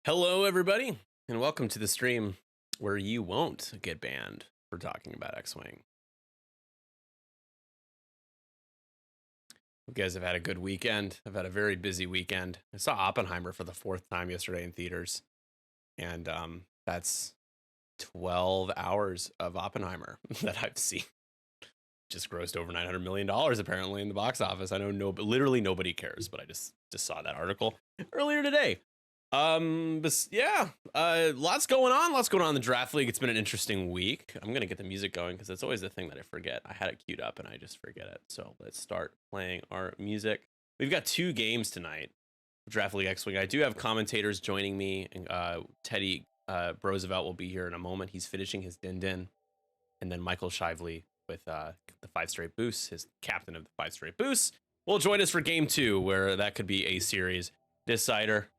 Hello, everybody, and welcome to the stream where you won't get banned for talking about X-Wing. You guys have had a good weekend. I've had a very busy weekend. I saw Oppenheimer for the 4th time yesterday in theaters, and that's 12 hours of Oppenheimer that I've seen. Just grossed over $900 million apparently in the box office. I know literally nobody cares, but I just saw that article earlier today. But yeah, lots going on in the draft league. It's been an interesting week. I'm gonna get the music going because it's always the thing that I forget. I had it queued up and I just forget it. So let's start playing our music. We've got 2 games tonight. Draft League X-Wing. I do have commentators joining me, and Teddy Roosevelt will be here in a moment. He's finishing his din, and then Michael Shively with the 5 straight boosts, his captain of the 5 straight boosts, will join us for game 2, where that could be a series decider.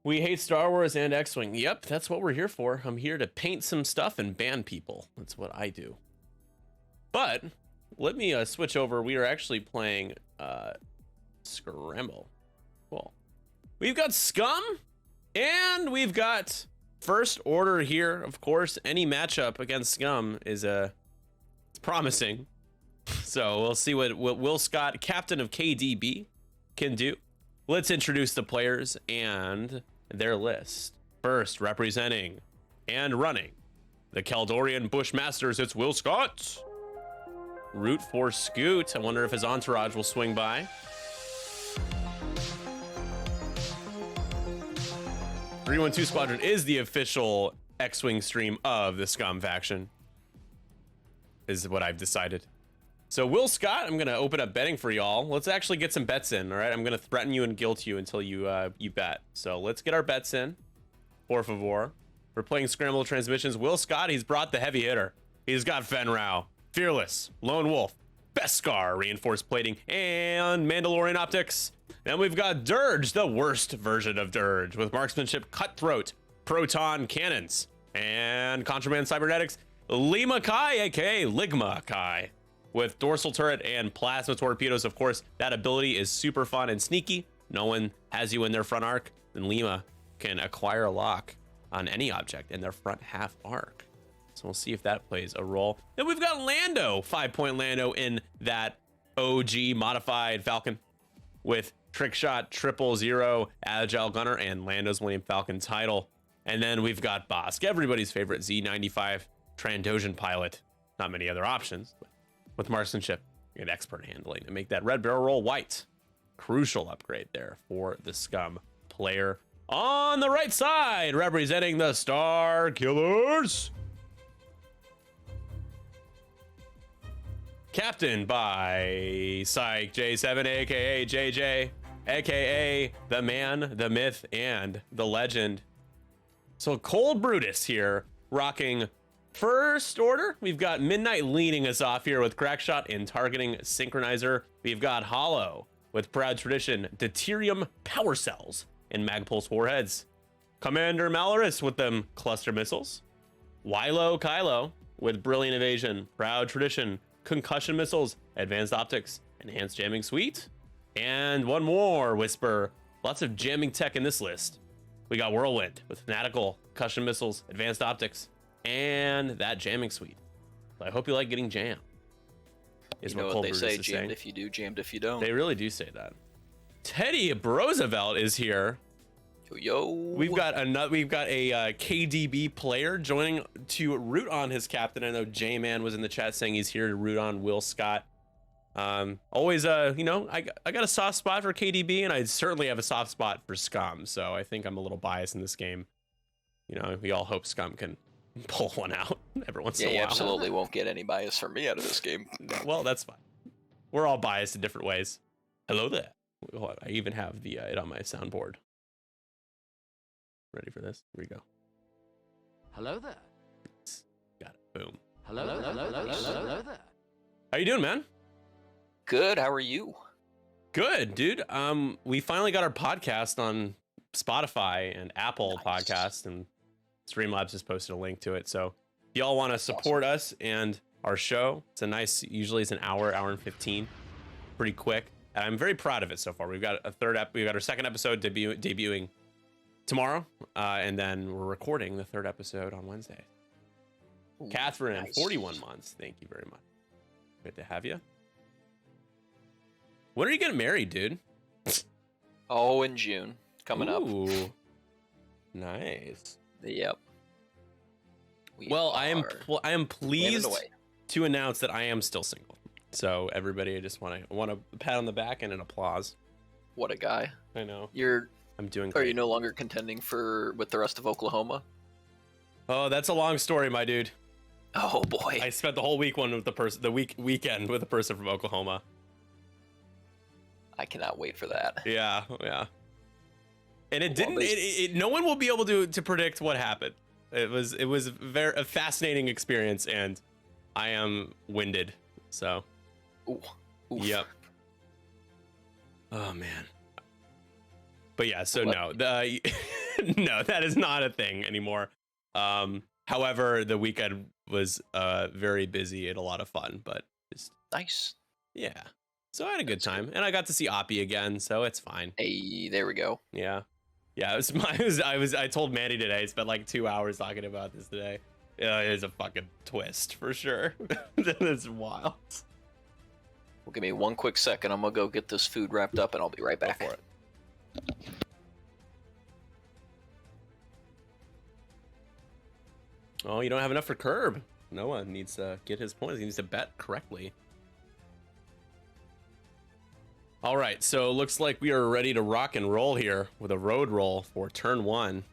We hate Star Wars and X-Wing. Yep, that's what we're here for. I'm here to paint some stuff and ban people. That's what I do. But let me switch over. We are actually playing Scramble. Cool. We've got Scum, and we've got First Order here. Of course, any matchup against Scum is promising. So we'll see what Will Scott, captain of KDB, can do. Let's introduce the players and their list. First, representing and running the Kaldorian Bushmasters, it's Will Scott. Root for Scoot. I wonder if his entourage will swing by. 312 Squadron is the official X-Wing stream of the Scum faction, is what I've decided. So Will Scott, I'm gonna open up betting for y'all. Let's actually get some bets in, all right? I'm gonna threaten you and guilt you until you bet. So let's get our bets in, por favor. We're playing Scramble Transmissions. Will Scott, he's brought the heavy hitter. He's got Fenrau, Fearless, Lone Wolf, Beskar, Reinforced Plating, and Mandalorian Optics. Then we've got Dirge, the worst version of Dirge, with Marksmanship, Cutthroat, Proton Cannons, and Contraband Cybernetics. Lima Kai, aka Ligma Kai, with Dorsal Turret and Plasma Torpedoes. Of course, that ability is super fun and sneaky. No one has you in their front arc, then Lima can acquire a lock on any object in their front half arc. So we'll see if that plays a role. Then we've got Lando, 5-point Lando in that OG modified Falcon with Trick Shot, 000, Agile Gunner, and Lando's Millennium Falcon title. And then we've got Bosk, everybody's favorite Z95 Trandoshan pilot. Not many other options, but with Marksmanship and Expert Handling to make that red barrel roll white. Crucial upgrade there for the Scum player. On the right side, representing the Starkillers, captained by Psych J7, aka JJ, aka the man, the myth, and the legend. So Cold Brewtus here, rocking First Order. We've got Midnight leading us off here with Crackshot and Targeting Synchronizer. We've got Hollow with Proud Tradition, Deuterium Power Cells, and Magpulse Warheads. Commander Malorus with them Cluster Missiles. Wilo Kylo with Brilliant Evasion, Proud Tradition, Concussion Missiles, Advanced Optics, Enhanced Jamming Suite. And one more Whisper. Lots of jamming tech in this list. We got Whirlwind with Fanatical, Concussion Missiles, Advanced Optics, and that jamming suite. So I hope you like getting jammed. You know what they say, jammed if you do, jammed if you don't. They really do say that. Teddy Roosevelt is here. Yo. We've got a KDB player joining to root on his captain. I know J-Man was in the chat saying he's here to root on Will Scott. Always, you know, I got a soft spot for KDB, and I certainly have a soft spot for Scum. So I think I'm a little biased in this game. You know, we all hope Scum can pull one out every once in a while. Yeah, you absolutely won't get any bias from me out of this game. Well, that's fine. We're all biased in different ways. Hello there. I even have the it on my soundboard. Ready for this? Here we go. Hello there. Got it. Boom. Hello there. How you doing, man? Good. How are you? Good, dude. We finally got our podcast on Spotify and Apple Podcasts, and Streamlabs just posted a link to it. So if y'all want to support us and our show, it's a nice, usually it's an hour and 15, pretty quick. And I'm very proud of it so far. We've got we got our second episode debuting tomorrow, and then we're recording the third episode on Wednesday. Ooh, Catherine, nice. 41 months. Thank you very much. Good to have you. When are you getting married, dude? Oh, in June. Coming up. Nice. Yep. I am pleased to announce that I am still single. So everybody, I just want a pat on the back and an applause. What a guy. I know. I'm doing great. Are you no longer contending with the rest of Oklahoma? Oh, that's a long story, my dude. Oh boy. I spent the whole weekend with weekend with a person from Oklahoma. I cannot wait for that. Yeah. And it didn't. No one will be able to predict what happened. It was a fascinating experience, and I am winded. So. Ooh. Yep. Oh man. But yeah. So no, no, that is not a thing anymore. However, the weekend was very busy and a lot of fun, but just nice. Yeah. So I had a good time, and I got to see Oppie again, so it's fine. Hey, there we go. Yeah. I told Mandy today, I spent like 2 hours talking about this today. It is a fucking twist for sure. It's wild. Well, give me one quick second. I'm gonna go get this food wrapped up, and I'll be right back. Go for it. Oh, you don't have enough for Curb. Noah needs to get his points. He needs to bet correctly. All right, so it looks like we are ready to rock and roll here with a road roll for turn 1.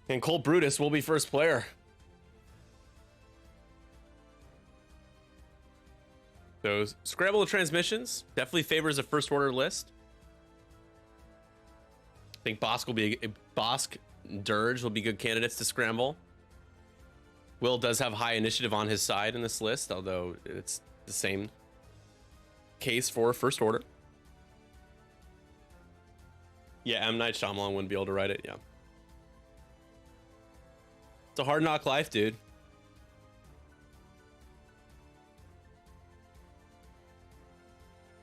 And Cole Brewtus will be first player. So Scramble of Transmissions definitely favors a first order list. I think Bosk Dirge will be good candidates to scramble. Will does have high initiative on his side in this list, although it's the same case for first order. Yeah, M. Night Shyamalan wouldn't be able to write it. Yeah. It's a hard knock life, dude.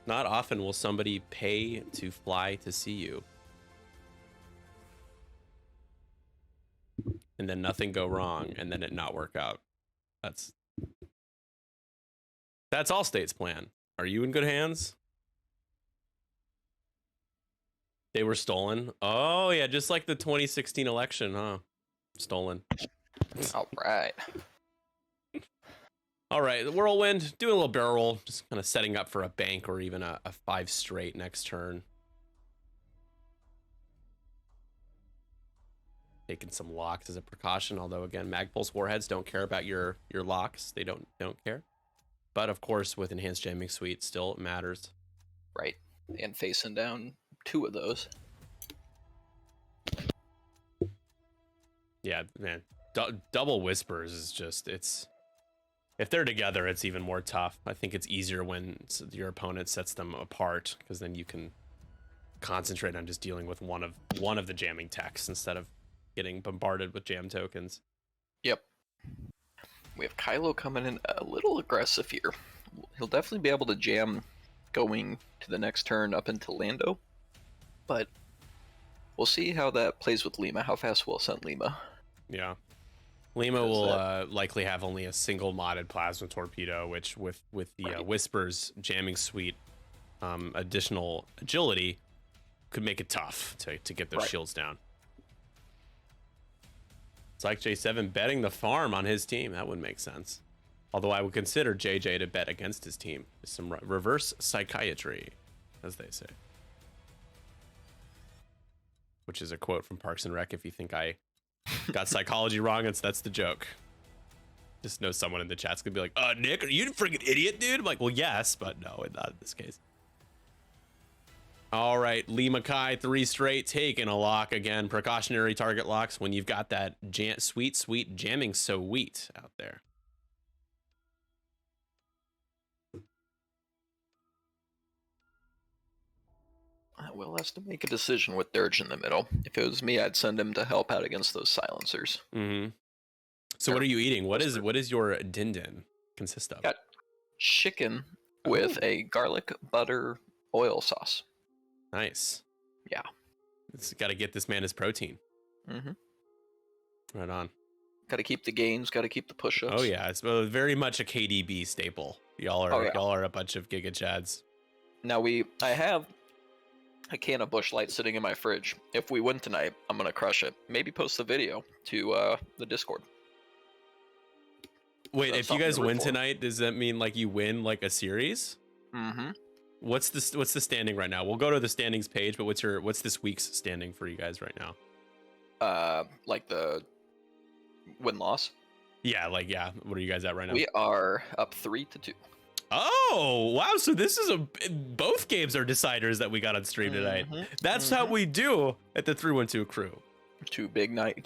Not often will somebody pay to fly to see you. And then nothing go wrong, and then it not work out. That's Allstate's plan. Are you in good hands? They were stolen. Oh yeah, just like the 2016 election, huh? Stolen. All right. All right, the Whirlwind, doing a little barrel roll, just kind of setting up for a bank or even a 5 straight next turn. Taking some locks as a precaution, although again, Magpulse Warheads don't care about your locks. They don't care. But of course, with Enhanced Jamming Suite, still it matters. Right, and facing down 2 of those. Yeah, man, double Whispers is just, if they're together, it's even more tough. I think it's easier when your opponent sets them apart, because then you can concentrate on just dealing with one of the jamming techs instead of getting bombarded with jam tokens. Yep. We have Kylo coming in a little aggressive here. He'll definitely be able to jam going to the next turn up into Lando, but we'll see how that plays with Lima. How fast will it send Lima? Yeah. Lima will likely have only a single modded plasma torpedo, which with the Whispers jamming suite additional agility could make it tough to get those shields down. It's like J7 betting the farm on his team. That would make sense. Although I would consider JJ to bet against his team. Some reverse psychiatry, as they say. Which is a quote from Parks and Rec. If you think I got psychology wrong, that's the joke. Just know someone in the chat's gonna be like, Nick, are you a freaking idiot, dude? I'm like, well, yes, but no, not in this case. All right, Lee Mackay, 3 straight, taking a lock again. Precautionary target locks when you've got that sweet jamming so wheat out there. Will has to make a decision with Dirge in the middle. If it was me, I'd send him to help out against those silencers. Mm-hmm. So what are you eating? What is your din-din consist of? Got chicken with a garlic butter oil sauce. Nice. Yeah. It's got to get this man his protein. Mm-hmm. Right on. Got to keep the gains. Got to keep the push-ups. Oh yeah, it's very much a KDB staple. Y'all are a bunch of Giga Chads. Now I have a can of Busch Light sitting in my fridge. If we win tonight, I'm gonna crush it. Maybe post the video to the Discord. Wait, So if you guys win tonight, does that mean like you win like a series? Mm-hmm. What's the standing right now? We'll go to the standings page, but what's this week's standing for you guys right now? Like the win-loss. Yeah, what are you guys at right now? We are up 3-2. Oh, wow. So this is both games are deciders that we got on stream tonight. That's how we do at the 312 crew. Two big night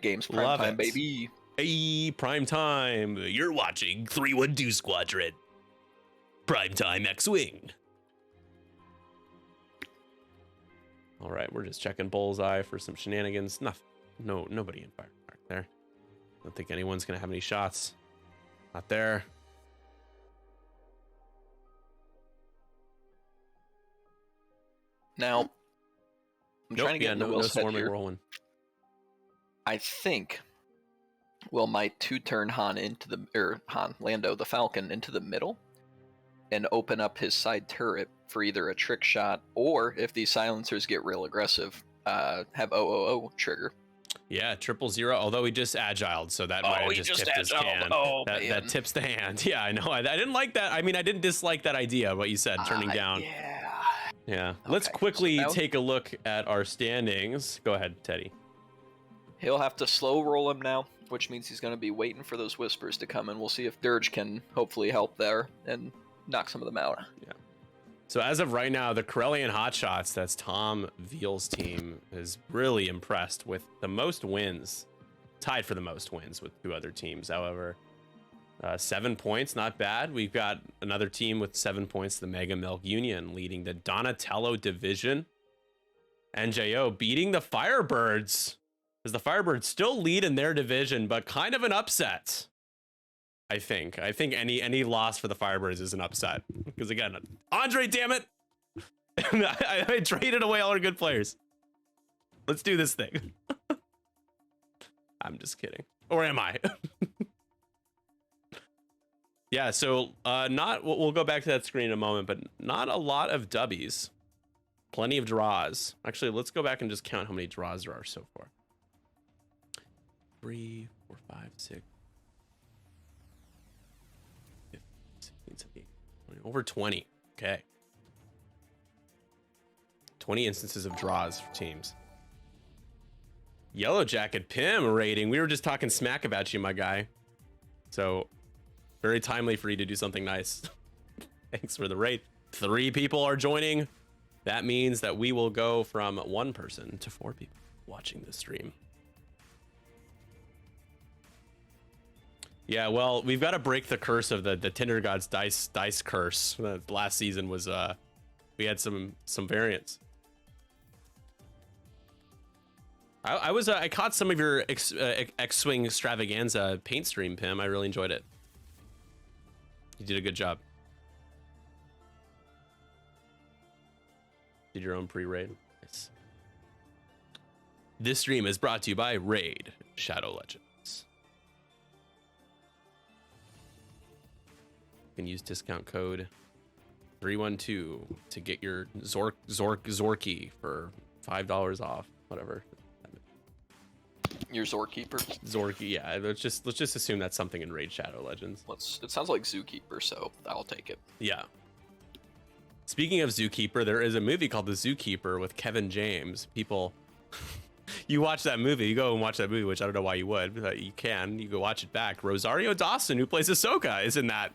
games. Prime Love time, it. baby. Hey, prime time. You're watching 312 Squadron. Prime time X-Wing. All right, we're just checking Bullseye for some shenanigans. Nobody in fire there. Don't think anyone's gonna have any shots. Not there. Now, I'm trying to get into Will's head swarming here. rolling. I think Will might two-turn Lando the Falcon into the middle and open up his side turret for either a trick shot or, if these silencers get real aggressive, have 000 trigger. Yeah, 000. Although he just agiled, so that might have just tipped his hand. Oh, that tips the hand. Yeah, I know. I didn't like that. I mean, I didn't dislike that idea. What you said, turning down. Yeah. Okay, Let's quickly so now take a look at our standings. Go ahead, Teddy. he'll have to slow roll him now, which means he's going to be waiting for those whispers to come, and we'll see if Dirge can hopefully help there and knock some of them out. Yeah. So as of right now, the Corellian Hotshots, that's Tom Veal's team, is really impressed with the most wins, tied for the most wins with two other teams. However, 7 points, not bad. We've got another team with 7 points, the Mega Milk Union, leading the Donatello division. NJO beating the Firebirds, as the Firebirds still lead in their division, but kind of an upset. I think any loss for the Firebirds is an upset, because again, Andre, damn it, I traded away all our good players. Let's do this thing. I'm just kidding, or am I? Yeah, so we'll go back to that screen in a moment, but not a lot of dubbies, plenty of draws. Actually, let's go back and just count how many draws there are so far. 3, 4, 5, 6. Over 20. Okay. 20 instances of draws for teams. Yellow Jacket Pim rating. We were just talking smack about you, my guy. So very timely for you to do something nice. Thanks for the rate. 3 people are joining. That means that we will go from 1 person to 4 people watching this stream. Yeah, well, we've got to break the curse of the Tinder Gods dice curse. Last season was we had some variants. I caught some of your X-Wing extravaganza paint stream, Pim. I really enjoyed it. You did a good job. Did your own pre-raid. Nice. This stream is brought to you by Raid Shadow Legends. You can use discount code 312 to get your Zorky for $5 off, whatever. Your Zorkeeper? Zorky, yeah. Let's just assume that's something in Raid Shadow Legends. It sounds like Zookeeper, so I'll take it. Yeah. Speaking of Zookeeper, there is a movie called The Zookeeper with Kevin James. People, you watch that movie, you go and watch that movie, which I don't know why you would, but you can. You go watch it back. Rosario Dawson, who plays Ahsoka, is in that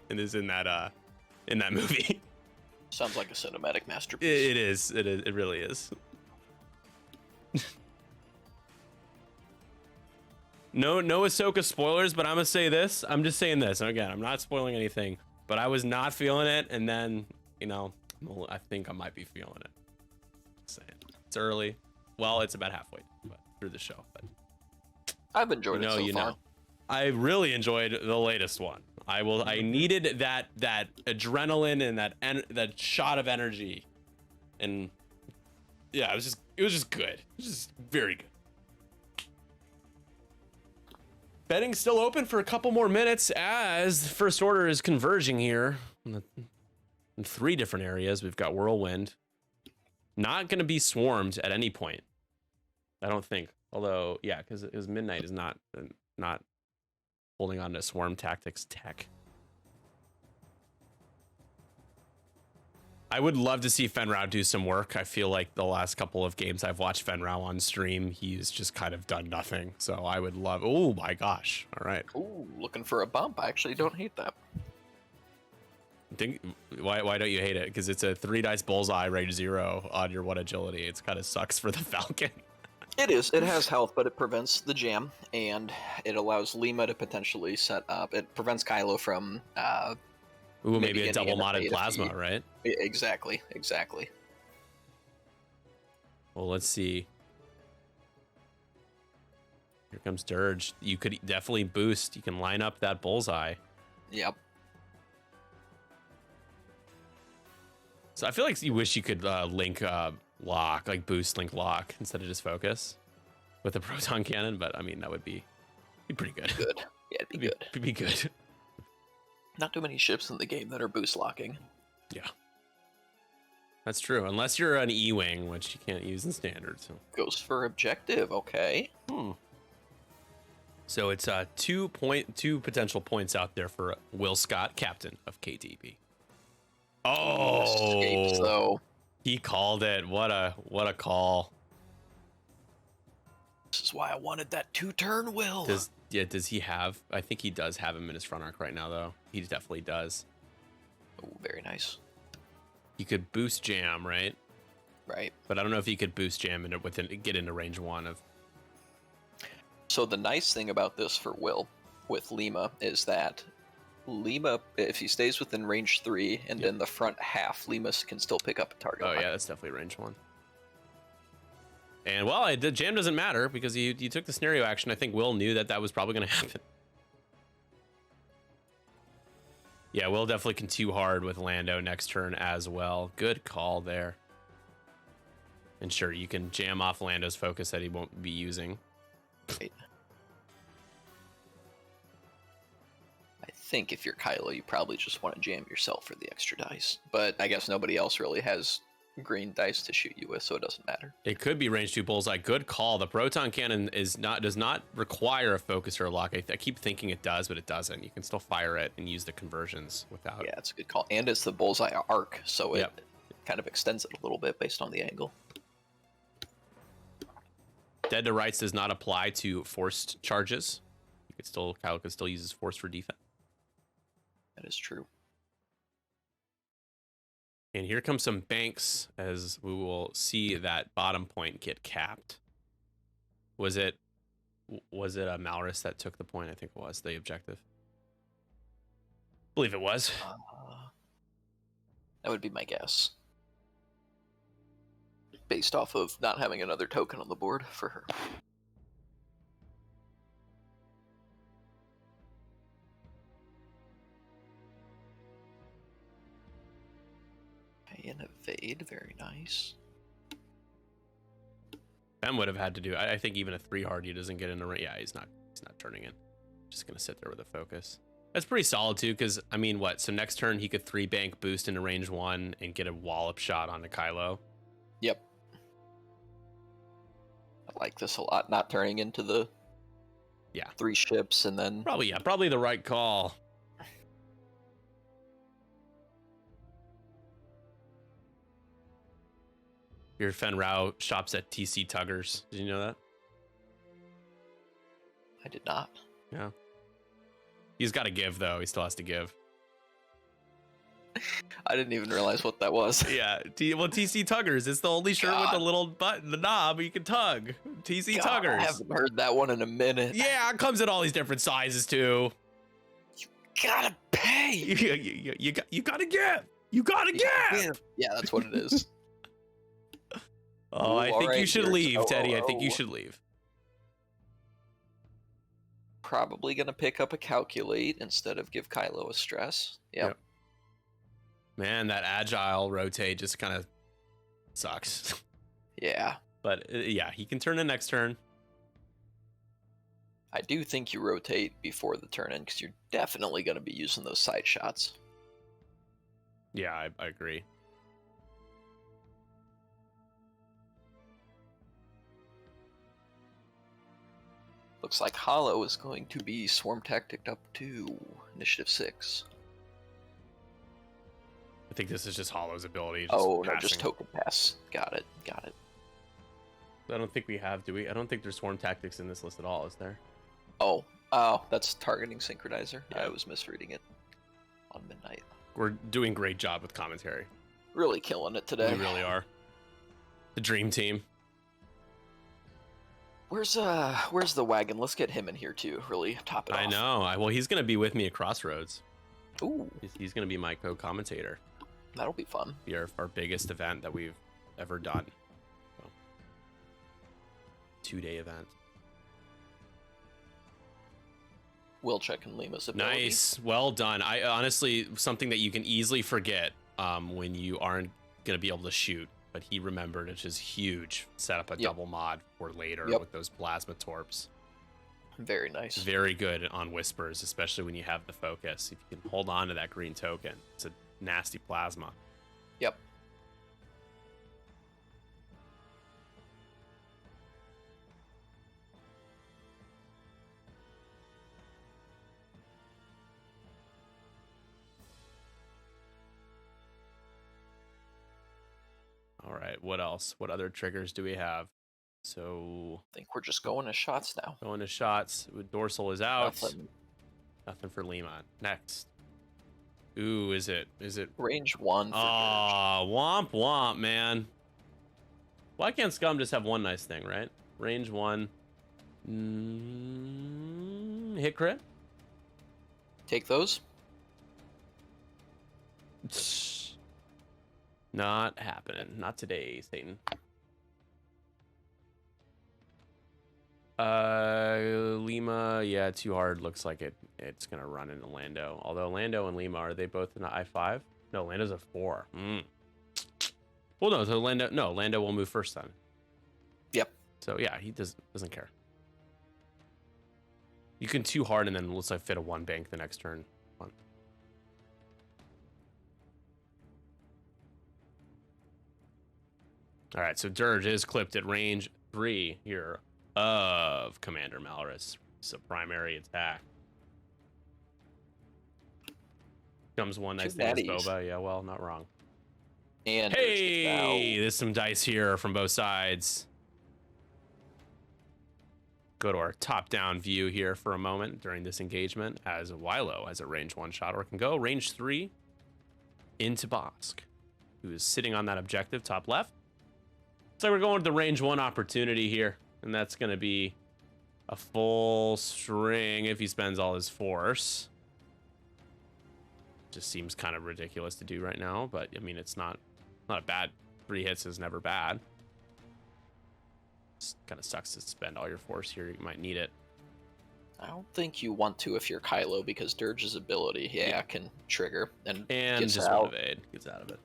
movie. Sounds like a cinematic masterpiece. It is. It really is. No Ahsoka spoilers, but I'm gonna say this. I'm just saying this. And again, I'm not spoiling anything, but I was not feeling it, and then, I think I might be feeling it. Just saying. It's early. Well, it's about halfway through the show, but I've enjoyed it so far. I really enjoyed the latest one. I needed that adrenaline and that shot of energy, and yeah, it was just good. It was just very good. Betting's still open for a couple more minutes as First Order is converging here in 3 different areas. We've got Whirlwind. Not going to be swarmed at any point, I don't think. Although, yeah, because Midnight is not holding on to swarm tactics tech. I would love to see Fenrau do some work. I feel like the last couple of games I've watched Fenrau on stream, he's just kind of done nothing. So I would love... Oh my gosh. All right. Ooh, looking for a bump. I actually don't hate that. Why don't you hate it? Because it's a 3-dice bullseye range 0 on your 1 agility. It's kind of sucks for the Falcon. It is. It has health, but it prevents the jam, and it allows Lima to potentially set up. It prevents Kylo from... Ooh, maybe a double modded plasma, right? Exactly. Well, let's see. Here comes Dirge. You could definitely boost. You can line up that bullseye. Yep. So I feel like you wish you could link lock, like boost link lock instead of just focus with the proton cannon, but I mean that would be pretty good. Good. Yeah, it'd be good. It'd be good. Not too many ships in the game that are boost locking. Yeah. That's true. Unless you're an E-wing, which you can't use in standard. So. Goes for objective, okay. So it's 2 potential points out there for Will Scott, captain of KDB. Oh, escapes, though. He called it. What a call. This is why I wanted that 2-turn Will. Does he have? I think he does have him in his front arc right now, though. He definitely does. Oh, very nice. You could boost jam, right? Right. But I don't know if he could boost jam and get into range 1 of. So the nice thing about this for Will with Lima is that Lima, if he stays within range 3 and in the front half, Lima can still pick up a target. Oh yeah, that's definitely range 1. And well, the jam doesn't matter because you took the scenario action. I think Will knew that was probably going to happen. Yeah, Will definitely can too hard with Lando next turn as well. Good call there. And sure, you can jam off Lando's focus that he won't be using. Right. I think if you're Kylo, you probably just want to jam yourself for the extra dice. But I guess nobody else really has green dice to shoot you with, so it doesn't matter. It could be range 2 bullseye. Good call. The proton cannon does not require a focus or a lock. I keep thinking it does, but it doesn't. You can still fire it and use the conversions without. Yeah, it's a good call. And it's the bullseye arc, so it kind of extends it a little bit based on the angle. Dead to rights does not apply to forced charges. Kylo could still use his force for defense. That is true. And here comes some banks as we will see that bottom point get capped. Was it a Malrus that took the point? I think it was the objective. I believe it was. That would be my guess. Based off of not having another token on the board for her. An evade, very nice. Ben would have had to do. I think even a 3 hard, he doesn't get in the ring. Yeah, he's not turning in. Just gonna sit there with a focus. That's pretty solid too, because I mean, what? So next turn he could 3 bank boost into range 1 and get a wallop shot onto Kylo. Yep. I like this a lot. Not turning into the 3 ships and then probably the right call. Your Fenrau shops at TC Tuggers. Did you know that? I did not. Yeah. He's got to give, though. He still has to give. I didn't even realize what that was. Yeah. TC Tuggers. It's the only shirt with the little button, the knob you can tug. TC Tuggers. I haven't heard that one in a minute. Yeah, it comes in all these different sizes, too. You gotta pay. You gotta give. You gotta give. Yeah, that's what it is. Oh, I think you should leave, Teddy. I think you should leave. probably going to pick up a calculate instead of give Kylo a stress. Yep. Man, that agile rotate just kind of sucks. Yeah. But yeah, he can turn in next turn. I do think you rotate before the turn in because you're definitely going to be using those side shots. Yeah, I agree. Looks like Hollow is going to be swarm tacticked up to initiative 6. I think this is just Hollow's ability. No, passing. just token pass. Got it. I don't think we have, do we? I don't think there's swarm tactics in this list at all, is there? Oh, that's targeting synchronizer. Yeah. I was misreading it on Midnight. We're doing great job with commentary. Really killing it today. We really are. The dream team. Where's the wagon? Let's get him in here too. Really top it off. I know. Well, he's gonna be with me at Crossroads. Ooh, He's gonna be my co-commentator. that'll be fun. Be our biggest event that we've ever done. So, 2-day event. Wilczek and Lima's ability. Nice, well done. I honestly, something that you can easily forget when you aren't gonna be able to shoot, but he remembered, which is huge. Set up a double mod for later with those plasma torps. Very nice. Very good on whispers, especially when you have the focus. If you can hold on to that green token, it's a nasty plasma. Yep. All right, what else? What other triggers do we have? So I think we're just going to shots now. going to shots. Dorsal is out. Nothing. For Lima. Next. Ooh, is it? Range 1 for Womp womp, man. Why can't Scum just have one nice thing, right? Range 1. Hit crit? Take those. Not happening. Not today, Satan. Lima, yeah, too hard. Looks like it's gonna run into Lando. Although Lando and Lima, are they both in the I5? No, Lando's a 4. Well, no, so Lando will move first then. Yep. So yeah, he doesn't care. You can too hard and then looks like fit a 1 bank the next turn. Fun. All right, so Dirge is clipped at range 3 here of Commander Malrus. So primary attack. Comes one nice thing as Boba. Yeah, well, not wrong. And hey, there's some dice here from both sides. Go to our top-down view here for a moment during this engagement as Wilo has a range 1 shot, or can go range 3 into Bosk, who is sitting on that objective top left. So we're going with the range 1 opportunity here, and that's going to be a full string if he spends all his force. Just seems kind of ridiculous to do right now, but I mean, it's not a bad. 3 hits is never bad. Just kind of sucks to spend all your force here. You might need it. I don't think you want to if you're Kylo, because Dirge's ability, can trigger and gets just out. one evade gets out of it.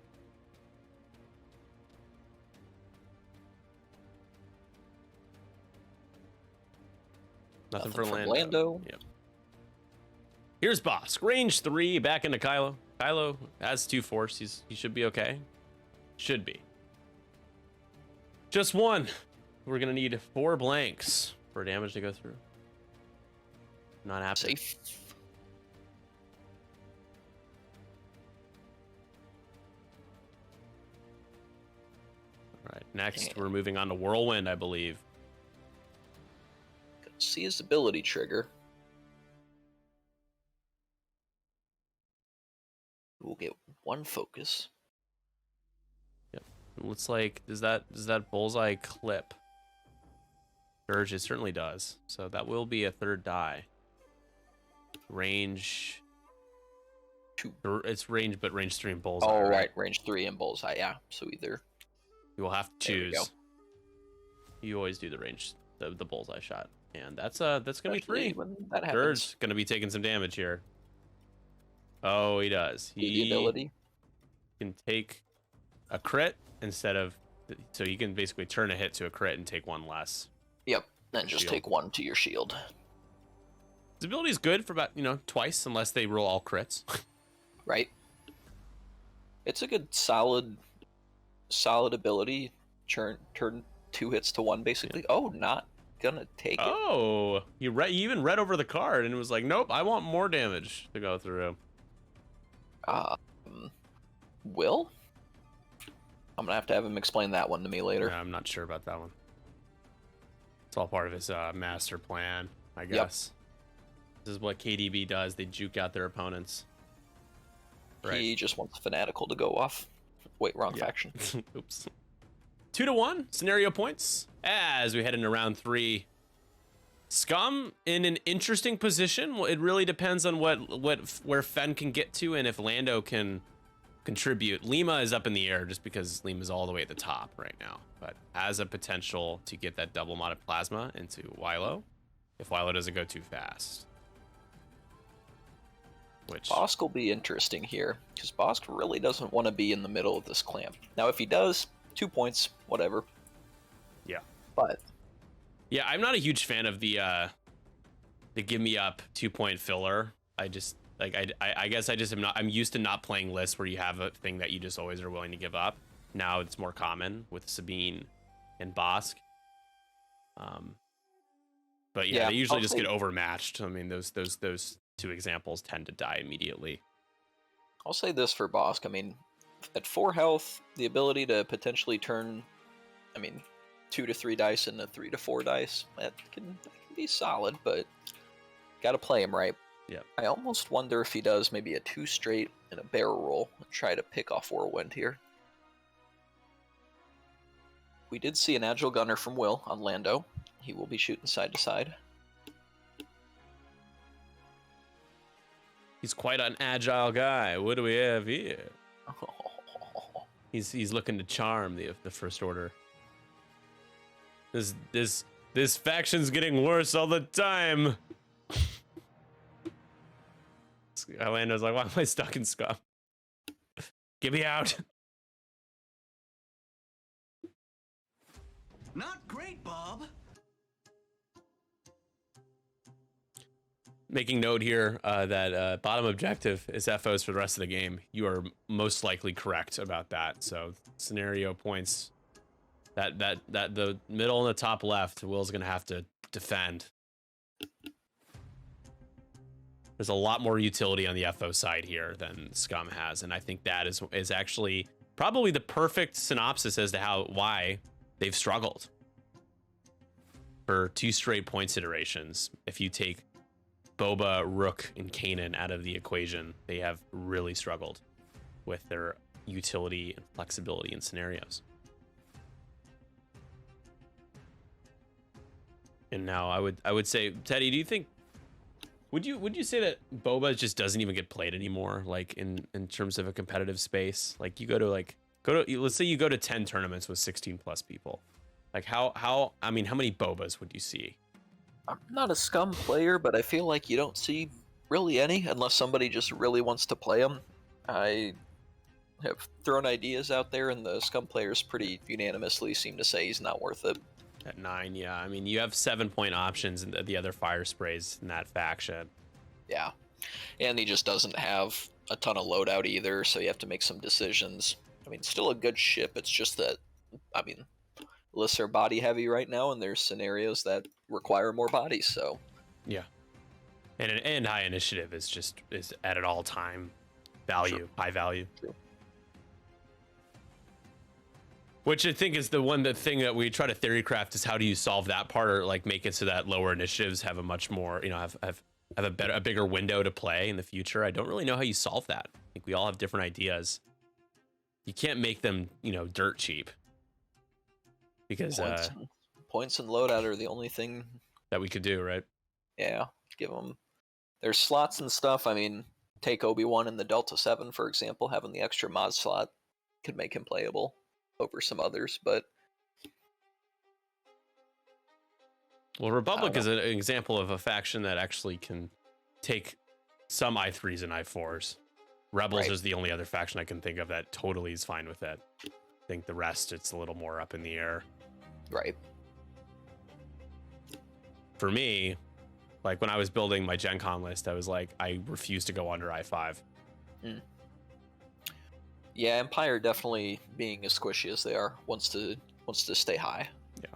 Nothing for Lando. Yep. Here's Bosk. Range 3, back into Kylo. Kylo has 2 force. He should be okay. Should be. Just 1. We're gonna need 4 blanks for damage to go through. Not happening. Safe. All right. Next, we're moving on to Whirlwind, I believe. See his ability trigger. We'll get 1 focus. Yep. It looks like does that bullseye clip? Dirge, it certainly does. So that will be a 3rd die. Range 2. It's range, but range 3 and bullseye. Oh, right, range 3 and bullseye. Yeah. So either. You will have to choose. You always do the range, the bullseye shot. And that's gonna be Especially 3. when that happens. Dirge gonna be taking some damage here. Oh, he does. The He ability. can take a crit instead of, so you can basically turn a hit to a crit and take 1 less. Yep, and just Shield. take 1 to your shield. His ability is good for about, twice, unless they roll all crits. Right. It's a good solid ability. Turn 2 hits to 1 basically. Oh, not gonna take it. Oh, he even read over the card and was like, nope, I want more damage to go through. Will? I'm gonna have to have him explain that one to me later. Yeah, I'm not sure about that one. It's all part of his master plan, I guess. This is what KDB does. They juke out their opponents. Right. He just wants Fanatical to go off. Wait, wrong faction. Oops. 2-1 scenario points as we head into round 3. Scum in an interesting position. Well, it really depends on where Fen can get to and if Lando can contribute. Lima is up in the air just because Lima's all the way at the top right now, but has a potential to get that double modded plasma into Wilo if Wilo doesn't go too fast. Which Bosk will be interesting here because Bosk really doesn't want to be in the middle of this clamp. Now, if he does, 2 points, whatever. Yeah. But yeah, I'm not a huge fan of the give me up 2-point filler. I just I guess I just am not. I'm used to not playing lists where you have a thing that you just always are willing to give up. Now it's more common with Sabine and Bosk. But yeah, they usually just get overmatched. I mean, those 2 examples tend to die immediately. I'll say this for Bosk. I mean, at 4 health, the ability to potentially turn, 2 to 3 dice into 3 to 4 dice, that can be solid, but gotta play him right. Yep. I almost wonder if he does maybe a 2 straight and a barrel roll and try to pick off Whirlwind here. We did see an Agile Gunner from Will on Lando. He will be shooting side to side. He's quite an agile guy. What do we have here? He's looking to charm the First Order. This faction's getting worse all the time. Lando's like, why am I stuck in Scum? Get me out. Not great, Bob. Making note here that bottom objective is FOs for the rest of the game. You are most likely correct about that. So scenario points, that the middle and the top left, Will's gonna have to defend. There's a lot more utility on the FO side here than Scum has, and I think that is actually probably the perfect synopsis as to why they've struggled for 2 straight points iterations. If you take Boba, Rook, and Kanan out of the equation, they have really struggled with their utility and flexibility in scenarios. And now I would say, Teddy, do you think would you say that Boba just doesn't even get played anymore, like in terms of a competitive space? Like you go to let's say you go to 10 tournaments with 16 plus people. Like how many Bobas would you see? I'm not a Scum player, but I feel like you don't see really any unless somebody just really wants to play them. I have thrown ideas out there, and the Scum players pretty unanimously seem to say he's not worth it. At 9, yeah. I mean, you have 7-point options in the other fire sprays in that faction. Yeah, and he just doesn't have a ton of loadout either, so you have to make some decisions. I mean, still a good ship. It's just that, lists are body heavy right now, and there's scenarios that require more bodies. So yeah, and high initiative is at an all-time value, Sure. high value. True. Which I think is the thing that we try to theory craft is how do you solve that part, or like make it so that lower initiatives have a much more, have a bigger window to play in the future. I don't really know how you solve that. I think we all have different ideas. You can't make them, dirt cheap. Because points and loadout are the only thing that we could do, right? Yeah, give them. There's slots and stuff. I mean, take Obi-Wan in the Delta 7, for example. Having the extra mod slot could make him playable over some others, but Well, Republic is an example of a faction that actually can take some I3s and I4s. Rebels is the only other faction I can think of that totally is fine with that. I think the rest, it's a little more up in the air. Right. For me, like when I was building my Gen Con list, I was like, I refuse to go under I5. Yeah, Empire definitely being as squishy as they are wants to stay high. Yeah.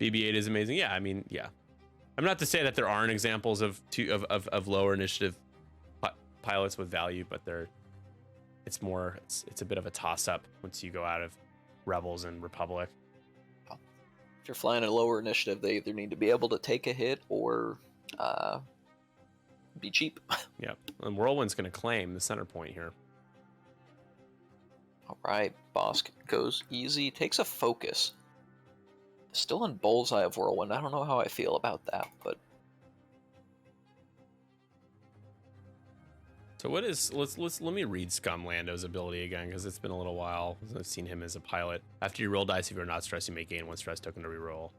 BB-8 is amazing. Yeah, I mean, yeah. I'm not to say that there aren't examples of lower initiative pilots with value, but it's a bit of a toss-up once you go out of Rebels and Republic. If you're flying a lower initiative, they either need to be able to take a hit or be cheap. Yeah, and Whirlwind's going to claim the center point here. All right, Bosk goes easy, takes a focus. Still in bullseye of Whirlwind. I don't know how I feel about that, but so what is let me read Scum Lando's ability again, because it's been a little while since I've seen him as a pilot. After you roll dice, if you're not stressed, you may gain 1 stress token to reroll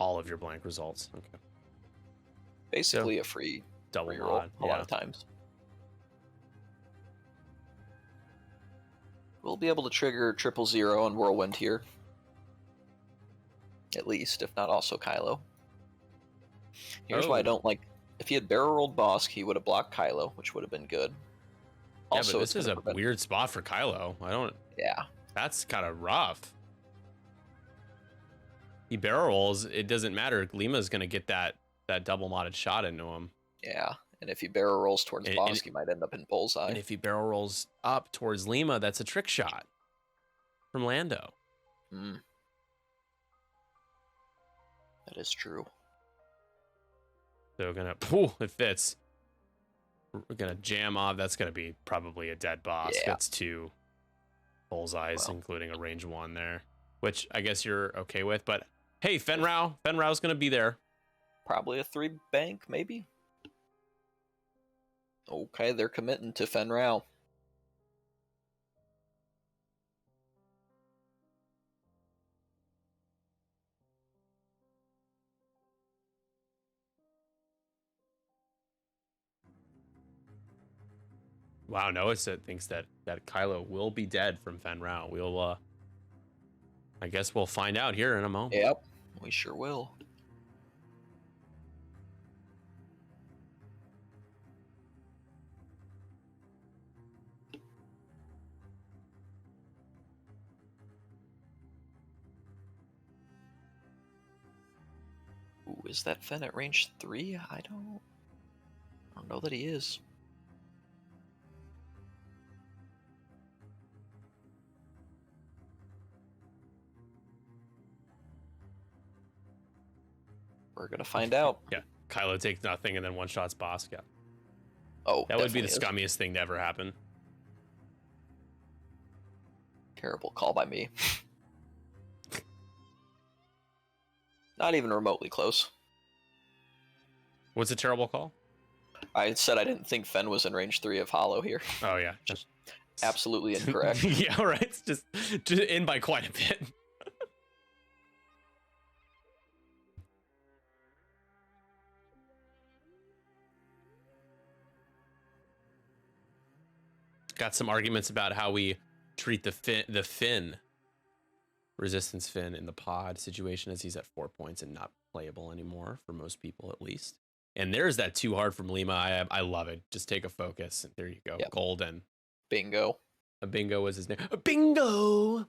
all of your blank results. Okay. basically a free Double reroll mod. a lot of times. We'll be able to trigger 000 on Whirlwind here. At least, if not also Kylo. Here's why I don't like... If he had barrel rolled Bosk, he would have blocked Kylo, which would have been good. Yeah, Also, but this is a weird spot for Kylo. Yeah. That's kind of rough. He barrel rolls, it doesn't matter. Lima's going to get that double modded shot into him. Yeah, and if he barrel rolls towards Bosk, he might end up in bullseye. And if he barrel rolls up towards Lima, that's a trick shot from Lando. That is true. So we're gonna, it fits. We're gonna jam off. That's gonna be probably a dead boss. Yeah. That's 2 bullseyes, including a range 1 there, which I guess you're okay with. But hey, Fenrau's gonna be there. Probably a 3 bank, maybe. Okay, they're committing to Fenrau. Wow, Noah thinks that Kylo will be dead from Fenrau. We'll, I guess we'll find out here in a moment. Yep, we sure will. Ooh, is that Fen at range 3? I don't know that he is. We're gonna find out. Yeah, Kylo takes nothing and then one-shots Bosk. Yeah. Oh, that would be the definitely scummiest thing to ever happen. Terrible call by me. Not even remotely close. What's a terrible call? I said I didn't think Fen was in range 3 of Hollow here. Oh yeah, Just absolutely incorrect. Yeah, right. It's just in by quite a bit. Got some arguments about how we treat the Finn resistance Finn in the pod situation, as he's at 4 points and not playable anymore for most people, at least. And there's that too hard from Lima. I love it. Just take a focus. There you go. Yep. Golden. Bingo. A bingo was his name. A bingo.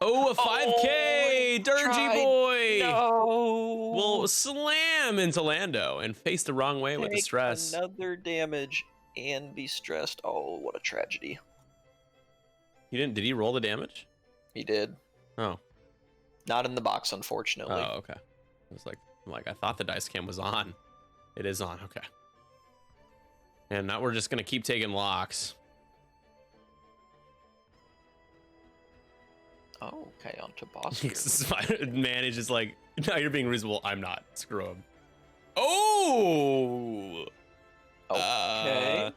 Oh, a 5K, Dirgy boy. No. Will slam into Lando and face the wrong way with the stress. Another damage and be stressed. Oh, what a tragedy. He didn't. Did he roll the damage? He did. Oh. Not in the box, unfortunately. Oh, okay. I was like, I thought the dice cam was on. It is on. Okay. And now we're just gonna keep taking locks. Oh, okay, on to boss. Man is just like, no, you're being reasonable. I'm not. Screw him. Oh. Okay.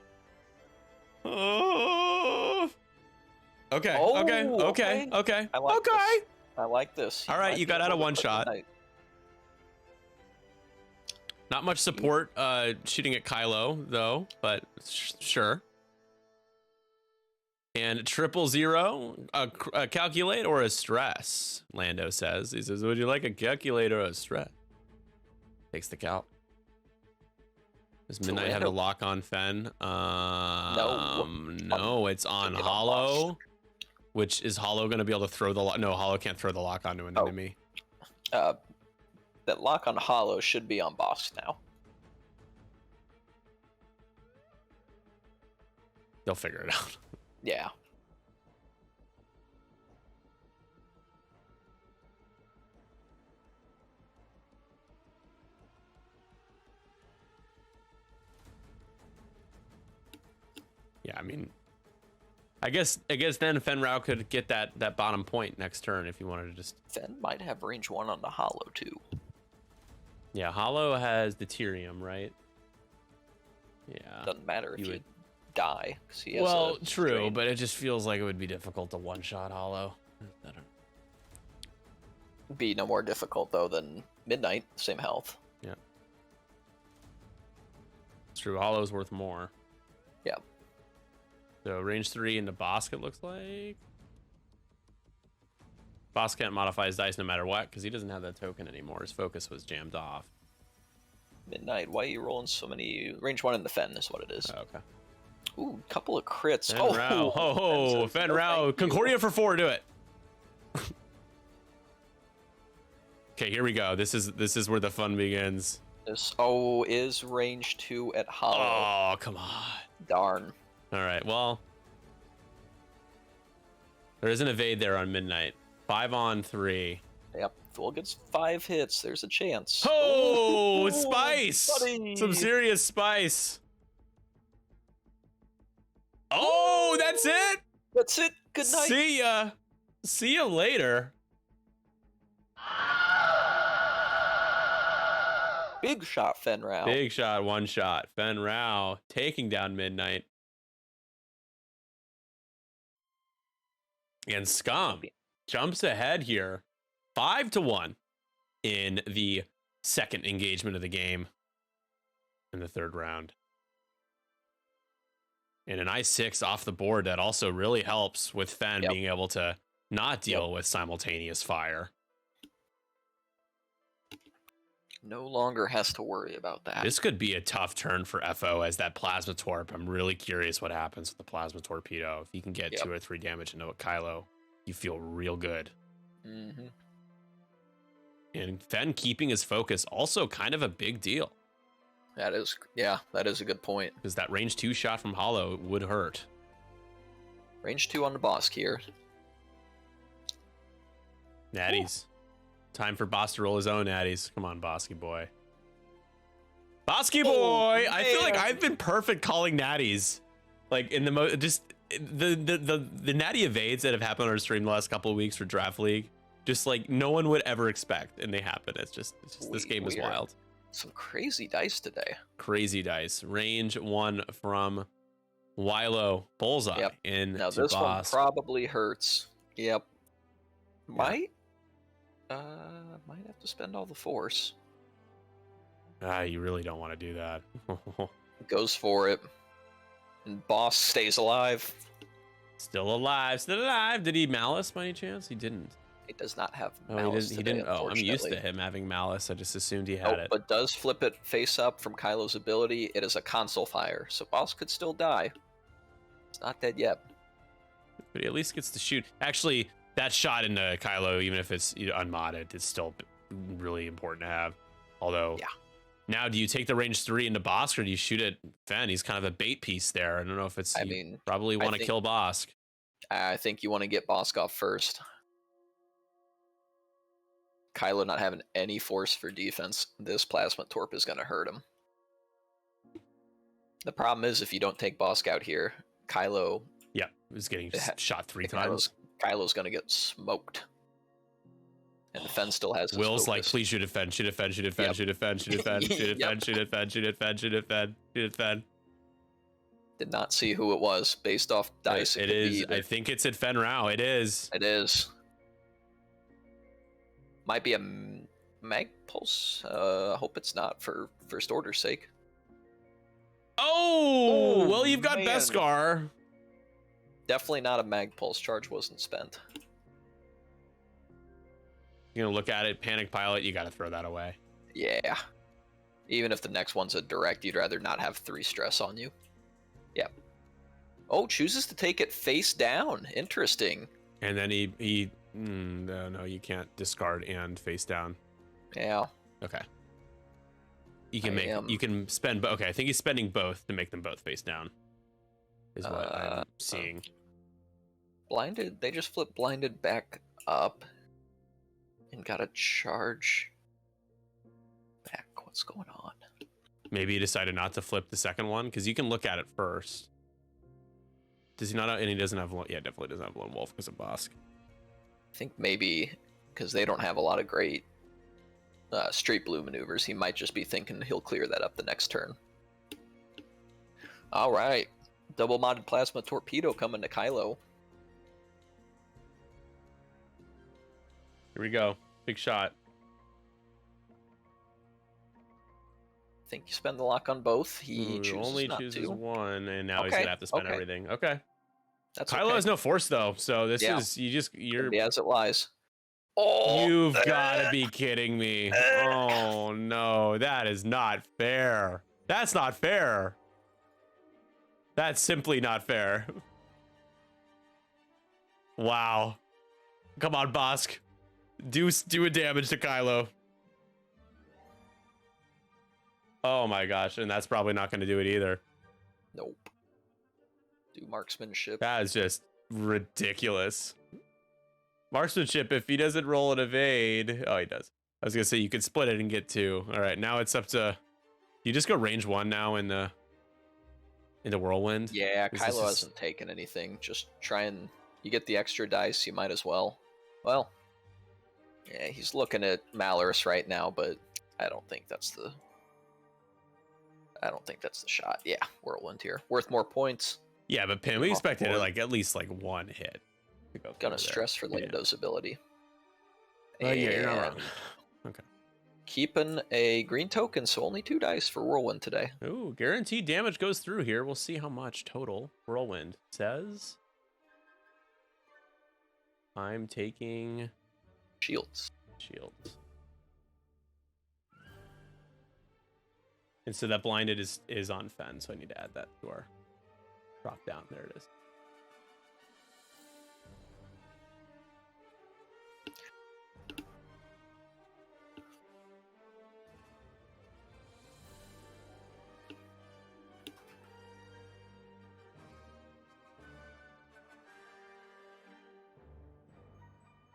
Okay. Oh, Okay. okay. Okay. I like Okay. this. I like this. All right, you got out of one shot. Not much support shooting at Kylo, though, but sure. And 000, a calculate or a stress, Lando says. He says, would you like a calculator or a stress? Takes the calc. Does Midnight have a lock on Fen? No, it's on Hollow. Which is Hollow going to be able to throw the lock? No, Hollow can't throw the lock onto an enemy. That lock on Hollow should be on Boss now. They'll figure it out. Yeah. Yeah, I mean, I guess then Fenrau could get that bottom point next turn if you wanted to just. Fen might have range 1 on the Hollow too. Yeah, Hollow has Deuterium, right? Yeah. Doesn't matter if you die. He has well, true, but it just feels like it would be difficult to one-shot Hollow. Be no more difficult though than Midnight, same health. Yeah. It's true, Hollow's worth more. Yeah. So range 3 into Bosk, it looks like. Bosk can't modify his dice no matter what, because he doesn't have that token anymore. His focus was jammed off. Midnight, why are you rolling so many? Range 1 in the Fen is what it is. Oh, okay. Ooh, couple of crits. Fenrau. Fenrau. Concordia for 4, do it. Okay, here we go. This is where the fun begins. This is range 2 at Hollow. Oh, come on. Darn. All right, well, there is an evade there on Midnight. 5 on 3. Yep. Fool gets 5 hits. There's a chance. Oh, spice! Buddy. Some serious spice. Oh, that's it. That's it. Good night. See ya. See ya later. Big shot, Fenrau. Big shot, one shot. Fenrau taking down Midnight. And Scum jumps ahead here, 5-1 in the second engagement of the game in the third round. And an I6 off the board that also really helps with Fen being able to not deal with simultaneous fire. No longer has to worry about that. This could be a tough turn for FO as that Plasma Torp. I'm really curious what happens with the Plasma Torpedo. If you can get 2 or 3 damage into a Kylo, you feel real good. Mm-hmm. And Fen keeping his focus, also kind of a big deal. That is a good point. Because that range 2 shot from Hollow would hurt. Range 2 on the Bosk here. Natties. Ooh. Time for Boss to roll his own natties. Come on, Bosky boy. Bosky boy! I feel like I've been perfect calling natties. Like in the the natty evades that have happened on our stream the last couple of weeks for Draft League, just like no one would ever expect, and they happen. It's just this game is wild. Some crazy dice today. Crazy dice. Range 1 from Wilo Bullseye in now this Boss. one probably hurts. Yep. Might have to spend all the force. You really don't want to do that. Goes for it. And Boss stays alive. Still alive, still alive. Did he malice by any chance? He didn't. He does not have malice. He didn't. Oh, I'm used to him having malice. I just assumed he had it. But does flip it face up from Kylo's ability. It is a console fire, so Boss could still die. It's not dead yet. But he at least gets to shoot. Actually, that shot into Kylo, even if it's unmodded, it's still really important to have. Although, now do you take the range 3 into Bosk, or do you shoot at Fen? He's kind of a bait piece there. I don't know if it's. Probably want to kill Bosk. I think you want to get Bosk off first. Kylo not having any force for defense, this Plasma Torp is going to hurt him. The problem is if you don't take Bosk out here, Kylo... Yeah, is getting shot 3 times. Kylo's going to get smoked. And the Fen still has his Will's focus. like, please shoot at Fen, shoot at Fen, shoot at Fen, shoot at Fen, shoot at Fen, shoot at Fen, shoot at Fen, shoot at Fen, shoot at Fen, shoot at Fen. Did not see who it was based off dice. It is. I think it's at Fenrau. It is. It is. Might be a mag pulse. I hope it's not for first order's sake. Oh, well, you've got man. Beskar. Definitely not a mag pulse. Charge wasn't spent. You're gonna look at it, panic pilot. You got to throw that away. Yeah. Even if the next one's a direct, you'd rather not have 3 stress on you. Yep. Oh, chooses to take it face down. Interesting. And then no, you can't discard and face down. Yeah. Okay. You can spend, okay, I think he's spending both to make them both face down. Is what I'm seeing. Blinded, they just flipped blinded back up and got a charge back. What's going on? Maybe he decided not to flip the second one because you can look at it first. Does he not? And he doesn't have one. Yeah, definitely doesn't have Lone Wolf because of Bosk. I think maybe because they don't have a lot of great straight blue maneuvers, he might just be thinking he'll clear that up the next turn. All right, double modded plasma torpedo coming to Kylo. Here we go. Big shot. I think you spend the lock on both. He only not chooses to. one, and now he's gonna have to spend everything. Okay. That's Kylo okay. has no force though, so this is you're. As it lies. Oh, You've got to be kidding me! Oh no, that is not fair. That's not fair. That's simply not fair. Wow. Come on, Bosk. Do a damage to Kylo. Oh my gosh, and that's probably not going to do it either. Nope. Do marksmanship. That is just ridiculous. Marksmanship, if he doesn't roll an evade. Oh, he does. I was going to say you could split it and get 2. All right, now it's up to. You just go range 1 now in the whirlwind. Yeah, Kylo hasn't taken anything. Just try and you get the extra dice. You might as well. Well, yeah, he's looking at Malorus right now, but I don't think that's the shot. Yeah, whirlwind here, worth more points. Yeah, but Pim, we expected it like at least like 1 hit. To go Gonna stress for Lando's ability. Yeah, you're not wrong. Okay. Keeping a green token, so only 2 dice for whirlwind today. Ooh, guaranteed damage goes through here. We'll see how much total whirlwind says. I'm taking Shields. And so that blinded is on Fen, so I need to add that to our drop down. There it is.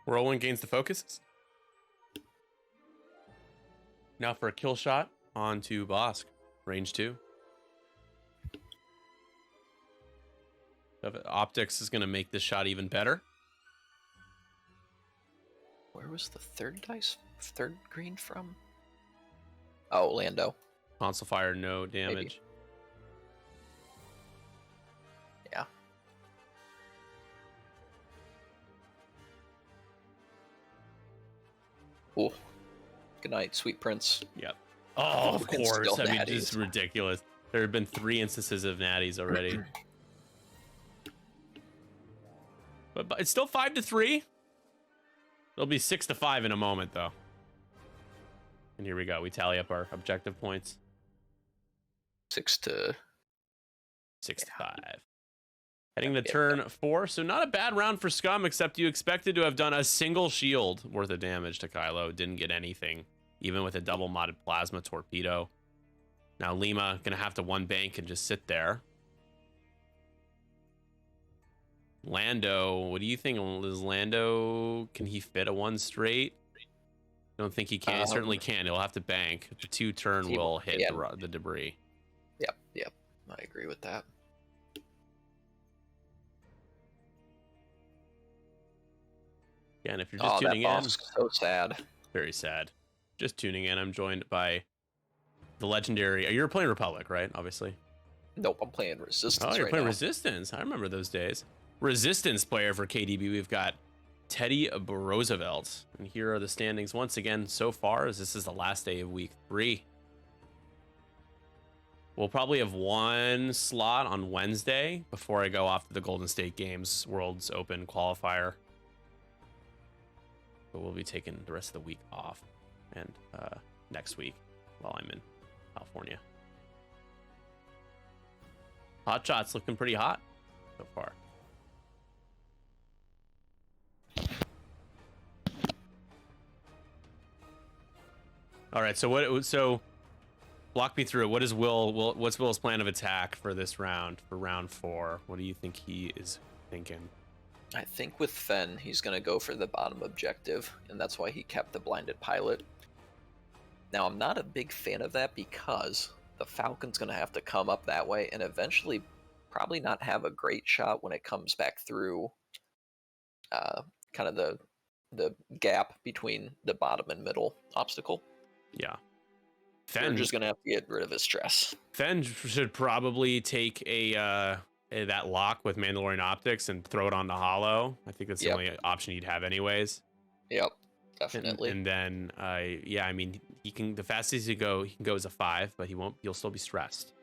Whirlwind gains the focus. Now for a kill shot onto Bosk. Range 2. Optics is going to make this shot even better. Where was the third green from? Oh, Lando. Console fire, no damage. Maybe. Yeah. Oh, good night, sweet prince. Yep. Oh, of course. I mean, natties. it's ridiculous. There have been 3 instances of natties already. but it's still 5-3. It'll be 6-5 in a moment, though. And here we go. We tally up our objective points. 6-5. Heading to turn 4. So not a bad round for Scum, except you expected to have done a single shield worth of damage to Kylo. Didn't get anything, even with a double modded plasma torpedo. Now Lima gonna have to 1 bank and just sit there. Lando, what do you think? Is Lando, can he fit a 1 straight? Don't think he can. He certainly can. He'll have to bank. The 2 turn will hit the debris. Yep. I agree with that. Yeah, and if you're just tuning in, so sad. Very sad. Just tuning in, I'm joined by the legendary. You're playing Republic, right? Obviously. Nope, I'm playing Resistance. Oh, you're right playing now. Resistance. I remember those days. Resistance player for KDB. We've got Teddy Roosevelt. And here are the standings once again so far, as this is the last day of week 3. We'll probably have one slot on Wednesday before I go off to the Golden State Games World's Open qualifier. But we'll be taking the rest of the week off, and next week while I'm in California. Hot Shot's looking pretty hot so far. All right, so walk me through it. What is what's Will's plan of attack for this round, for round 4? What do you think he is thinking? I think with Fen, he's going to go for the bottom objective, and that's why he kept the blinded pilot. Now, I'm not a big fan of that because the Falcon's going to have to come up that way and eventually probably not have a great shot when it comes back through kind of the gap between the bottom and middle obstacle. Yeah. They're just going to have to get rid of his stress. Fen should probably take that lock with Mandalorian Optics and throw it on the hollow. I think that's the only option you'd have anyways. Yep, definitely. And then, yeah, I mean, he can, the fastest he can go is a 5, but he'll still be stressed.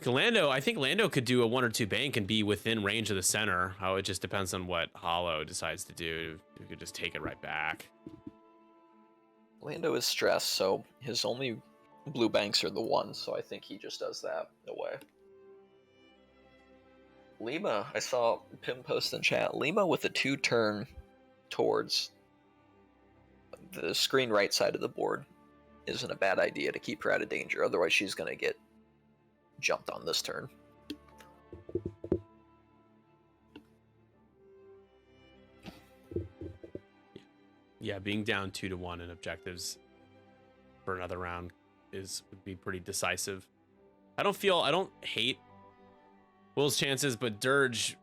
Lando, I think Lando could do a 1 or 2 bank and be within range of the center. Oh, it just depends on what Hollow decides to do. You could just take it right back. Lando is stressed, so his only blue banks are the 1, so I think he just does that away. Lima, I saw Pim post in chat. Lima with a 2 turn towards the screen right side of the board isn't a bad idea to keep her out of danger. Otherwise, she's going to get jumped on this turn. Yeah, being down 2-1 in objectives for another round would be pretty decisive. I don't hate Will's chances, but Dirge,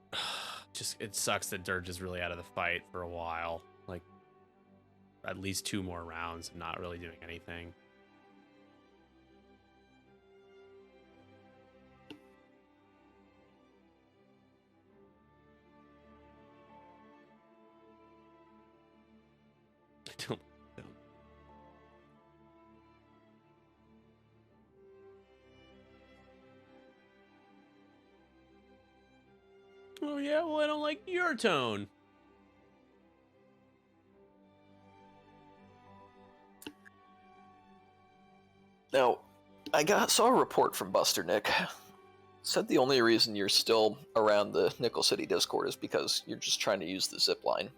it sucks that Dirge is really out of the fight for a while. Like, at least 2 more rounds and not really doing anything. Don't. Oh yeah, well I don't like your tone. Now, I saw a report from Buster Nick. Said the only reason you're still around the Nickel City Discord is because you're just trying to use the zip line.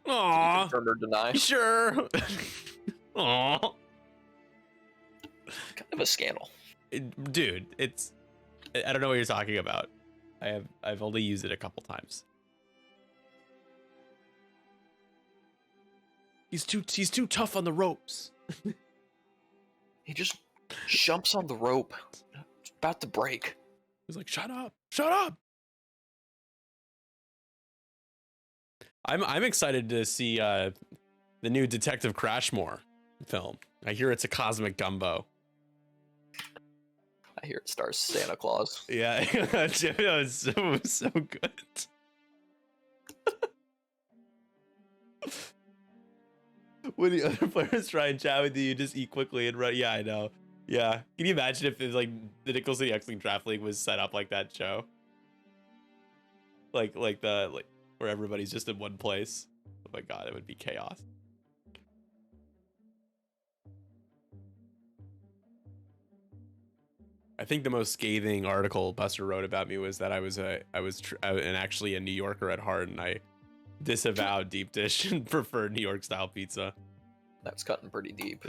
Aww. Confirm or deny? Sure. Aww. Kind of a scandal. Dude, I don't know what you're talking about. I've only used it a couple times. He's too tough on the ropes. He just jumps on the rope. It's about to break. He's like, shut up. Shut up. I'm excited to see the new Detective Crashmore film. I hear it's a cosmic gumbo. I hear it stars Santa Claus. Yeah, it's so good. When the other players try and chat with you, you just eat quickly and run. Yeah, I know. Yeah. Can you imagine if it's like the Nickel City X-Wing Draft League was set up like that show? Like where everybody's just in one place. Oh my god, it would be chaos. I think the most scathing article Buster wrote about me was that I was actually a New Yorker at heart, and I disavowed deep dish and preferred New York style pizza. That's cutting pretty deep.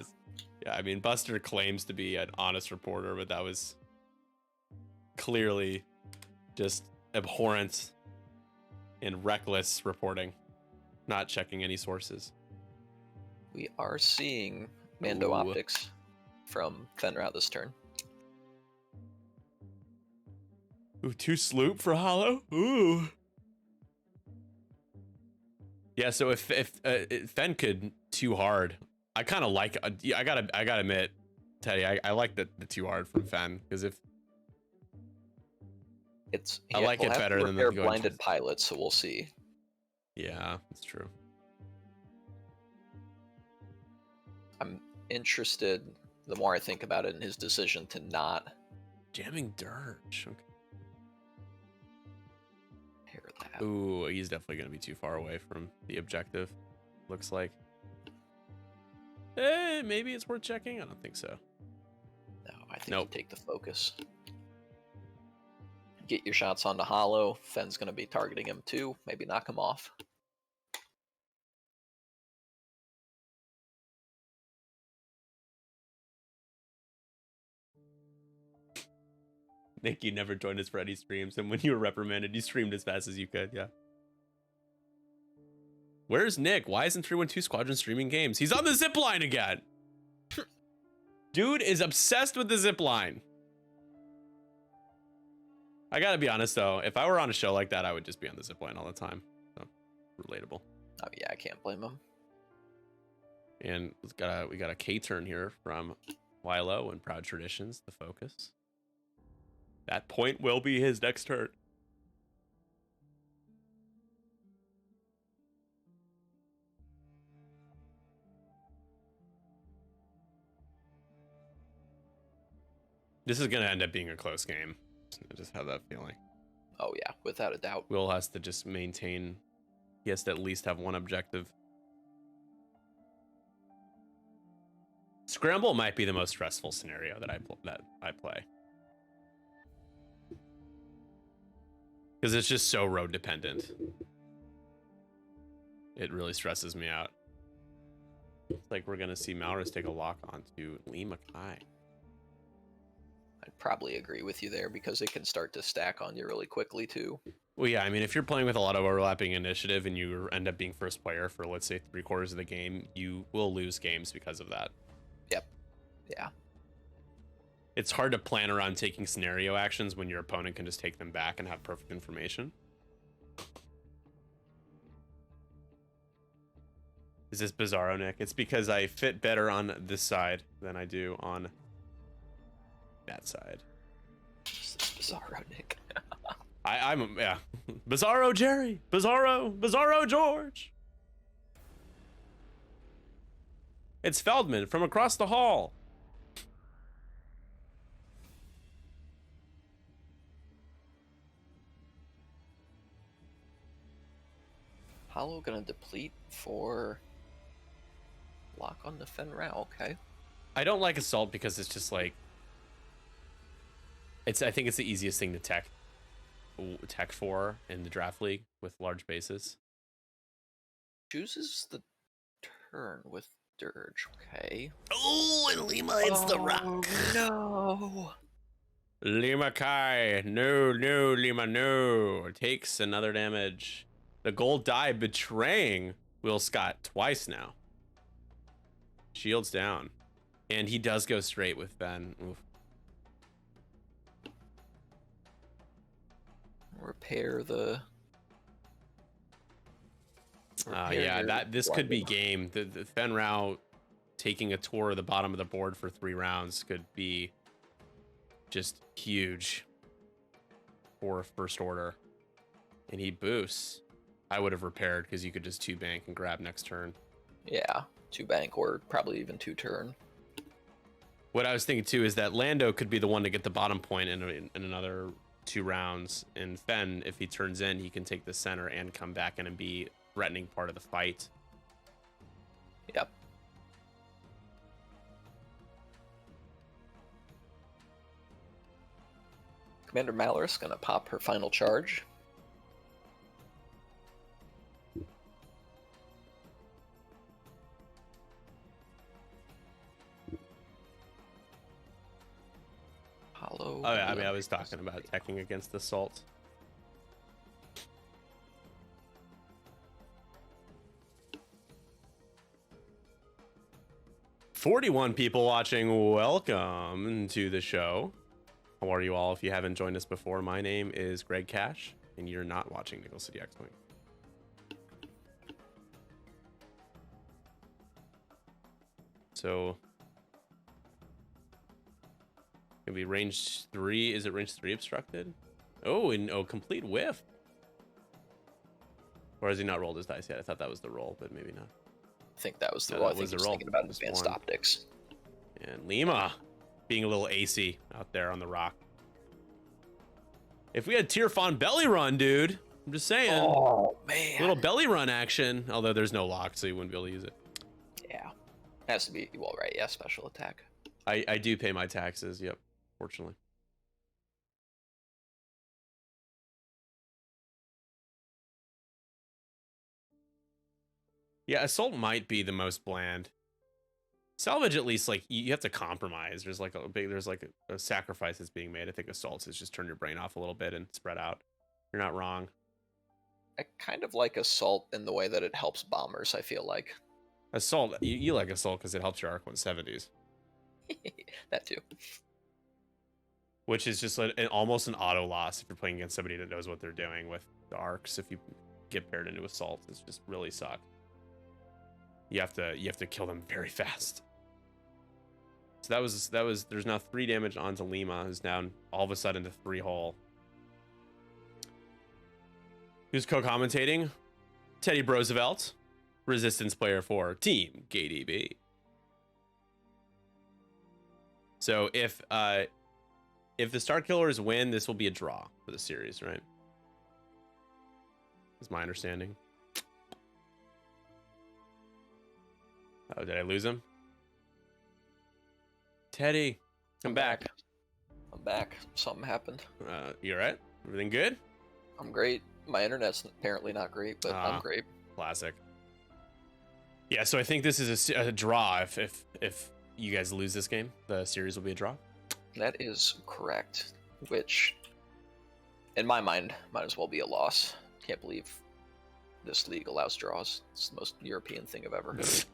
Yeah, I mean, Buster claims to be an honest reporter, but that was clearly just abhorrent and reckless reporting, not checking any sources. We are seeing Mando Optics from Fenrir this turn. Ooh, 2 sloop for Hollow. Ooh. Yeah, so if Fen could too hard, I kind of like. I gotta admit, Teddy, I like the too hard from Fen, because if I like we'll it have better to than repair the going blinded pilots, so we'll see. Yeah, that's true. I'm interested, the more I think about it, in his decision to not Jamming Dirge. Okay. pair that. Ooh, he's definitely going to be too far away from the objective, looks like. Maybe it's worth checking? I don't think so. No, I think Nope. you take the focus. Get your shots onto Hollow. Fenn's going to be targeting him too. Maybe knock him off. Nick, you never joined us for any streams, and when you were reprimanded, you streamed as fast as you could, yeah. Where's Nick? Why isn't 312 Squadron streaming games? He's on the zip line again! Dude is obsessed with the zip line. I gotta be honest though, if I were on a show like that, I would just be on the zip line all the time. So, relatable. Oh yeah, I can't blame him. And we got a K turn here from Wilo and Proud Traditions, the focus. That point will be his next turn. This is gonna end up being a close game. I just have that feeling. Oh yeah, without a doubt. Will has to just maintain. He has to at least have one objective. Scramble might be the most stressful scenario that I play. Because it's just so road dependent. It really stresses me out. It's like we're gonna see Malrus take a lock onto Lee Mackay. I'd probably agree with you there because it can start to stack on you really quickly too. Well, yeah, I mean, if you're playing with a lot of overlapping initiative and you end up being first player for, let's say, 3/4 of the game, you will lose games because of that. Yep. Yeah. It's hard to plan around taking scenario actions when your opponent can just take them back and have perfect information. Is this Bizarro, Nick? It's because I fit better on this side than I do on that side. This is Bizarro, Nick. I'm yeah. Bizarro Jerry. Bizarro George. It's Feldman from across the hall. Hollow gonna deplete for lock on the Fenrau, okay. I don't like Assault because it's just like I think it's the easiest thing to tech for in the draft league with large bases. Chooses the turn with Dirge, okay. Oh, and Lima hits the rock. No. Lima Kai. No, Lima, no. Takes another damage. The gold die betraying Will Scott twice now. Shields down. And he does go straight with Ben. Oof. Repair the... Yeah, this could be game. The Fenrau taking a tour of the bottom of the board for 3 rounds could be just huge for first order. And he boosts. I would have repaired because you could just 2 bank and grab next turn. Yeah, 2 bank or probably even 2 turn. What I was thinking too is that Lando could be the one to get the bottom point in another 2 rounds. And Fen, if he turns in, he can take the center and come back in and be threatening part of the fight. Yep. Commander Malrus gonna pop her final charge. Hollow. Oh yeah, I mean, I was talking about teching against Assault. "41 people watching. Welcome to the show. How are you all? If you haven't joined us before, my name is Greg Cash, and you're not watching Nickel City X-Wing. So, gonna be range 3. Is it range 3 obstructed? Oh, and complete whiff. Or has he not rolled his dice yet? I thought that was the roll, but maybe not. I think that was the No, roll. that I think was he the was roll. thinking about It was advanced one. optics. And Lima being a little AC out there on the rock. If we had Tyrfon belly run, dude, I'm just saying. Oh, man. Little belly run action, although there's no lock, so you wouldn't be able to use it. Yeah. Has to be, well, right, yeah, special attack. I do pay my taxes, yep, fortunately. Yeah, assault might be the most bland. Salvage, at least, like, you have to compromise. There's like a sacrifice that's being made. I think assaults is just turn your brain off a little bit and spread out. You're not wrong. I kind of like assault in the way that it helps bombers, I feel like. Assault, you like assault because it helps your Arc 170s. That too. Which is just like almost an auto loss if you're playing against somebody that knows what they're doing with the arcs. If you get paired into assault, it's just really suck. You have to kill them very fast. So that was there's now 3 damage onto Lima, who's down all of a sudden to 3 hull. Who's co-commentating? Teddy Roosevelt, resistance player for Team KDB. So if the Starkillers win, this will be a draw for the series, right? Is my understanding. Oh, did I lose him? Teddy, come back. I'm back. Something happened. You all right? Everything good? I'm great. My internet's apparently not great, but I'm great. Classic. Yeah, so I think this is a draw. If you guys lose this game, the series will be a draw. That is correct. Which, in my mind, might as well be a loss. Can't believe this league allows draws. It's the most European thing I've ever heard.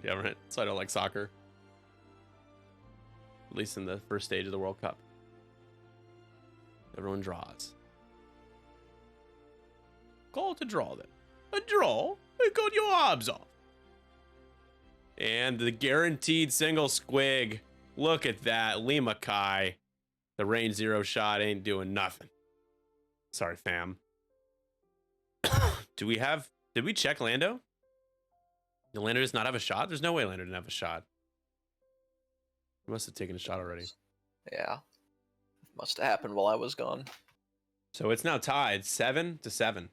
Yeah, right. So I don't like soccer. At least in the first stage of the World Cup. Everyone draws. Call it a draw then. A draw? I got your abs off. And the guaranteed single squig. Look at that. Lima Kai. The range 0 shot ain't doing nothing. Sorry, fam. Did we check Lando? Did Lando does not have a shot? There's no way Lando didn't have a shot. He must have taken a shot already. Yeah. Must have happened while I was gone. So it's now tied 7-7.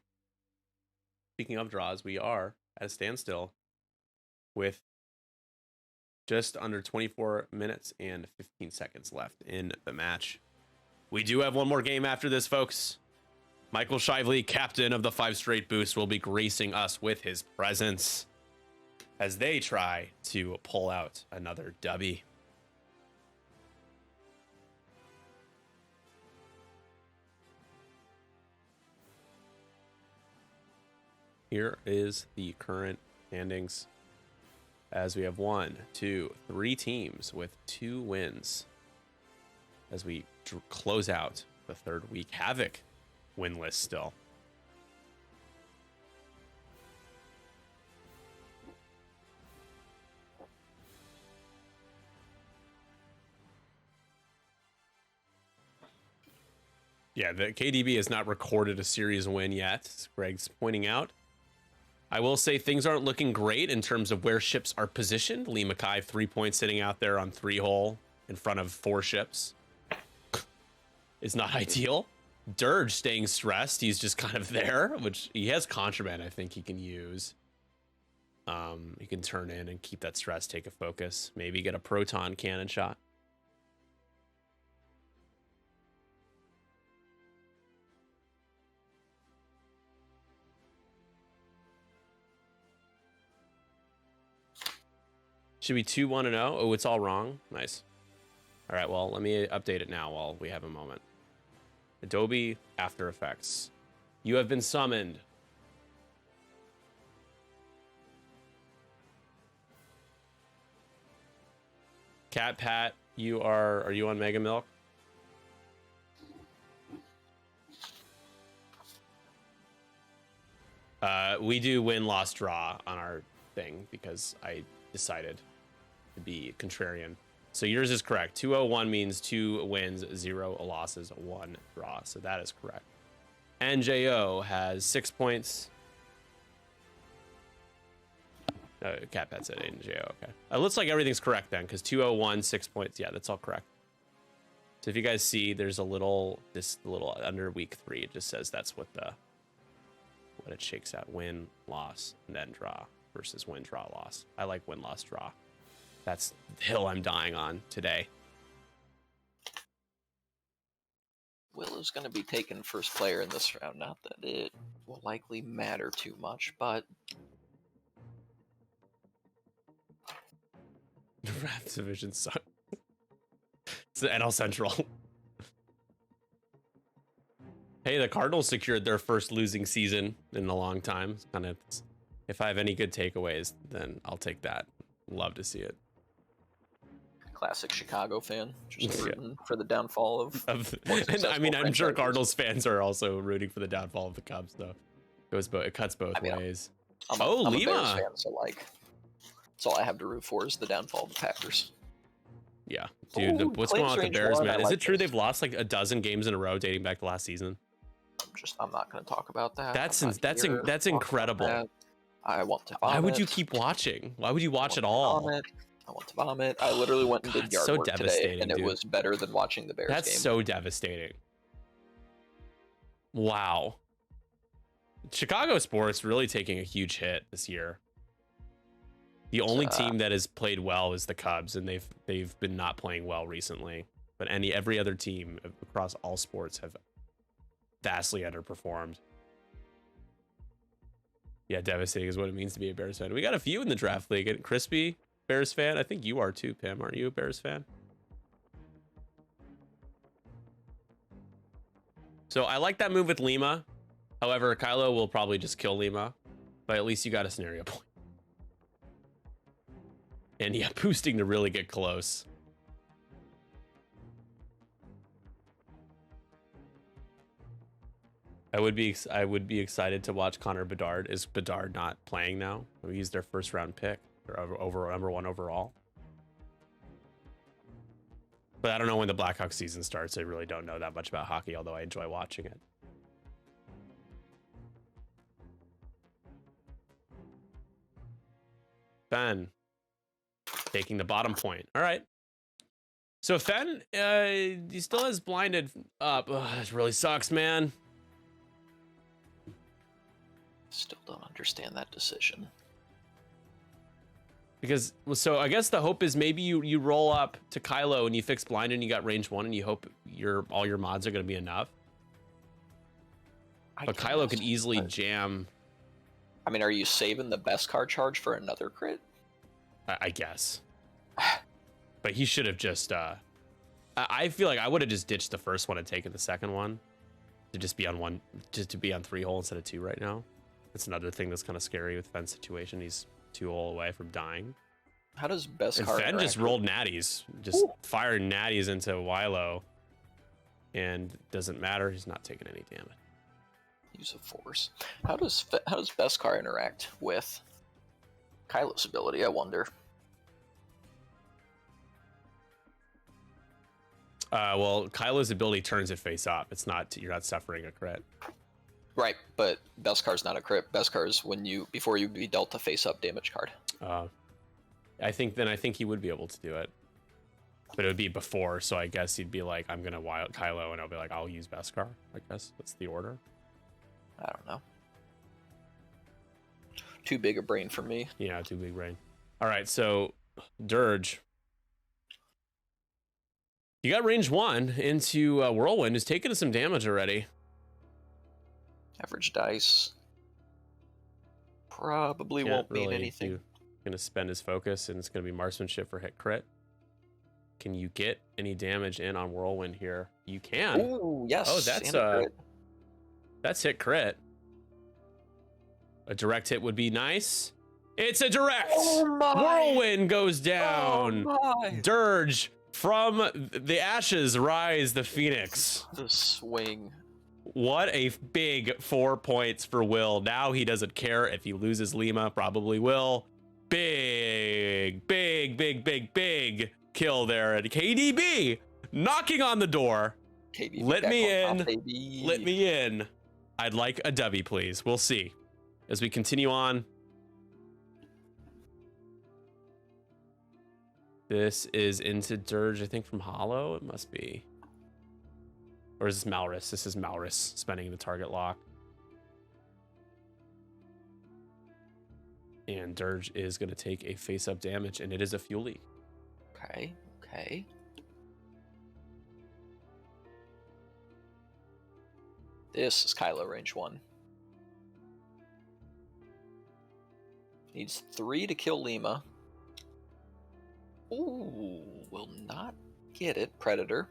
Speaking of draws, we are at a standstill with just under 24 minutes and 15 seconds left in the match. We do have one more game after this, folks. Michael Shively, captain of the 5 straight boost, will be gracing us with his presence as they try to pull out another dubby. Here is the current standings, as we have 1, 2, 3 teams with 2 wins as we close out the 3rd week. Havoc winless still. Yeah, the KDB has not recorded a series win yet, as Greg's pointing out. I will say things aren't looking great in terms of where ships are positioned. Lee Mackay, 3 points sitting out there on 3 hull in front of 4 ships. Is not ideal. Dirge staying stressed. He's just kind of there, which he has contraband I think he can use. He can turn in and keep that stress, take a focus. Maybe get a proton cannon shot. Should be 2-1-0. Oh, it's all wrong. Nice. All right, well, let me update it now while we have a moment. Adobe After Effects. You have been summoned. Cat Pat, are you on Mega Milk? We do win, loss, draw on our thing because I decided to be contrarian. So yours is correct. 201 means 2 wins, 0 losses, 1 draw. So that is correct. NJO has 6 points. Cat Pet said NJO. Okay. It looks like everything's correct then, because 201, 6 points. Yeah, that's all correct. So if you guys see, there's a little, under week 3, it just says that's what it shakes out: win, loss, and then draw versus win, draw, loss. I like win, loss, draw. That's the hill I'm dying on today. Will is going to be taking first player in this round. Not that it will likely matter too much, but The Raps division sucks. It's the NL Central. Hey, the Cardinals secured their first losing season in a long time. It's kind of, if I have any good takeaways, then I'll take that. Love to see it. classic Chicago fan, just rooting for the downfall of and I mean, I'm sure Cardinals fans are also rooting for the downfall of the Cubs, though. It cuts both ways. I'm Lima. a Bears fan, so like, that's all I have to root for is the downfall of the Packers. Yeah, dude, what's going on with the Bears, man? Is it true they've lost like a dozen games in a row dating back to last season? I'm not going to talk about that. That's incredible. I want to vomit. Why would you keep watching? Why would you watch it all? I want to vomit. I literally went and did yard work today, and it was better than watching the Bears game. That's so devastating. Wow. Chicago sports really taking a huge hit this year. The only team that has played well is the Cubs, and they've been not playing well recently. But every other team across all sports have vastly underperformed. Yeah, devastating is what it means to be a Bears fan. We got a few in the draft league. And Crispy, Bears fan. I think you are too, Pim. Aren't you a Bears fan? So I like that move with Lima. However, Kylo will probably just kill Lima. But at least you got a scenario point. And yeah, boosting to really get close. I would be excited to watch Connor Bedard. Is Bedard not playing now? He's their first round pick. They're over number 1 overall. But I don't know when the Blackhawks season starts. I really don't know that much about hockey, although I enjoy watching it. Ben taking the bottom point. All right. So Fen, he still has blinded up. Ugh, this really sucks, man. Still don't understand that decision. Because, so I guess the hope is maybe you roll up to Kylo and you fix blind and you got range 1 and you hope all your mods are going to be enough. But Kylo could easily jam. I mean, are you saving the best card charge for another crit? I guess. But he should have just, I feel like I would have just ditched the first one and taken the second one to just be on 3 hole instead of 2 right now. That's another thing that's kind of scary with Fen's situation. He's 2 hole away from dying. How does best and card Fen just rolled natties, just firing natties into Wilo, and doesn't matter. He's not taking any damage. Use of force. How does Beskar interact with Kylo's ability? I wonder. Well, Kylo's ability turns it face up. It's not, you're not suffering a crit. Right, but Beskar's not a crit. Beskar's before you be dealt a face up damage card. I think he would be able to do it. But it would be before, so I guess he'd be like, I'm gonna wild Kylo, and I'll be like, I'll use Beskar. I guess that's the order. I don't know. Too big a brain for me. Yeah, too big brain. All right, so Dirge. You got range 1 into Whirlwind, who's taken some damage already. Average dice. Probably won't mean anything. He's gonna spend his focus, and it's gonna be marksmanship for hit crit. Can you get any damage in on Whirlwind here? You can. Ooh, yes. Oh, that's hit crit. A direct hit would be nice. It's a direct. Oh my. Whirlwind goes down. Oh my. Dirge, from the ashes rise the phoenix. The swing. What a big 4 points for Will. Now he doesn't care if he loses Lima, probably will. Big big kill there. And KDB knocking on the door. KDB Let back me on in. top, baby. Let me in. I'd like a W, please. We'll see. As we continue on. This is into Dirge, I think, from Hollow. It must be. Or is this Malrus? This is Malrus spending the target lock. And Dirge is going to take a face-up damage, and it is a fuel leak. Okay, okay. This is Kylo range 1. Needs 3 to kill Lima. Ooh, will not get it. Predator.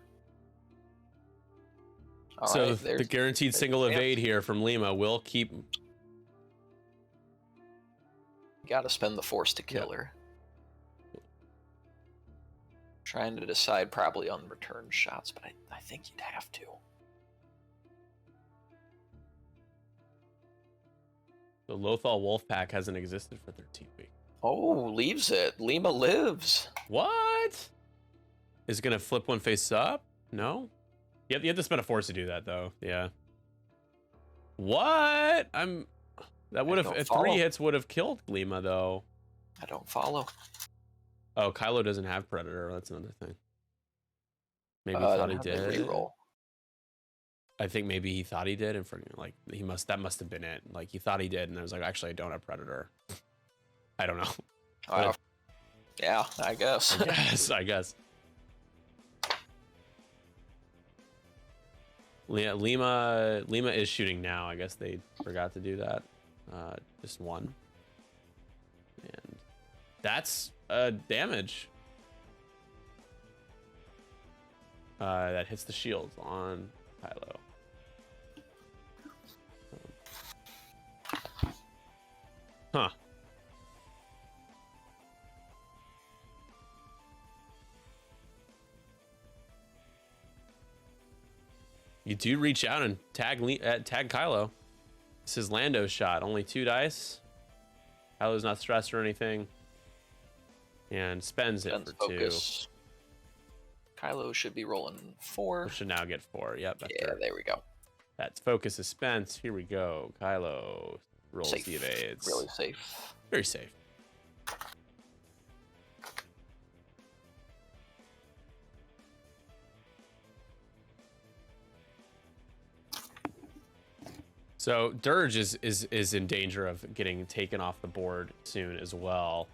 All So right, the guaranteed single evade here from Lima will keep... Gotta spend the force to kill her. Trying to decide probably on return shots, but I think you'd have to. The Lothal Wolfpack hasn't existed for 13 weeks. Oh, leaves it. Lima lives. What? Is it going to flip one face up? No? You have to spend a force to do that, though. Yeah. What? That would have... 3 hits would have killed Lima, though. I don't follow. Oh, Kylo doesn't have Predator. That's another thing. Maybe he thought he did. Reroll. I think maybe he thought he did, and for like that must have been it. Like he thought he did, and I was like, actually, I don't have Predator. I don't know. Yeah, I guess. I guess. Lima is shooting now. I guess they forgot to do that. Just one, and that's damage. That hits the shields on Kylo. Huh. You do reach out and tag Kylo. This is Lando's shot. Only 2 dice. Kylo's not stressed or anything. And spends it for focus. 2. Kylo should be rolling 4. We should now get 4. Yep. Yeah, there we go. That focus is spent. Here we go. Kylo rolls Safe. the evades. Really safe. Very safe. So Dirge is in danger of getting taken off the board soon as well.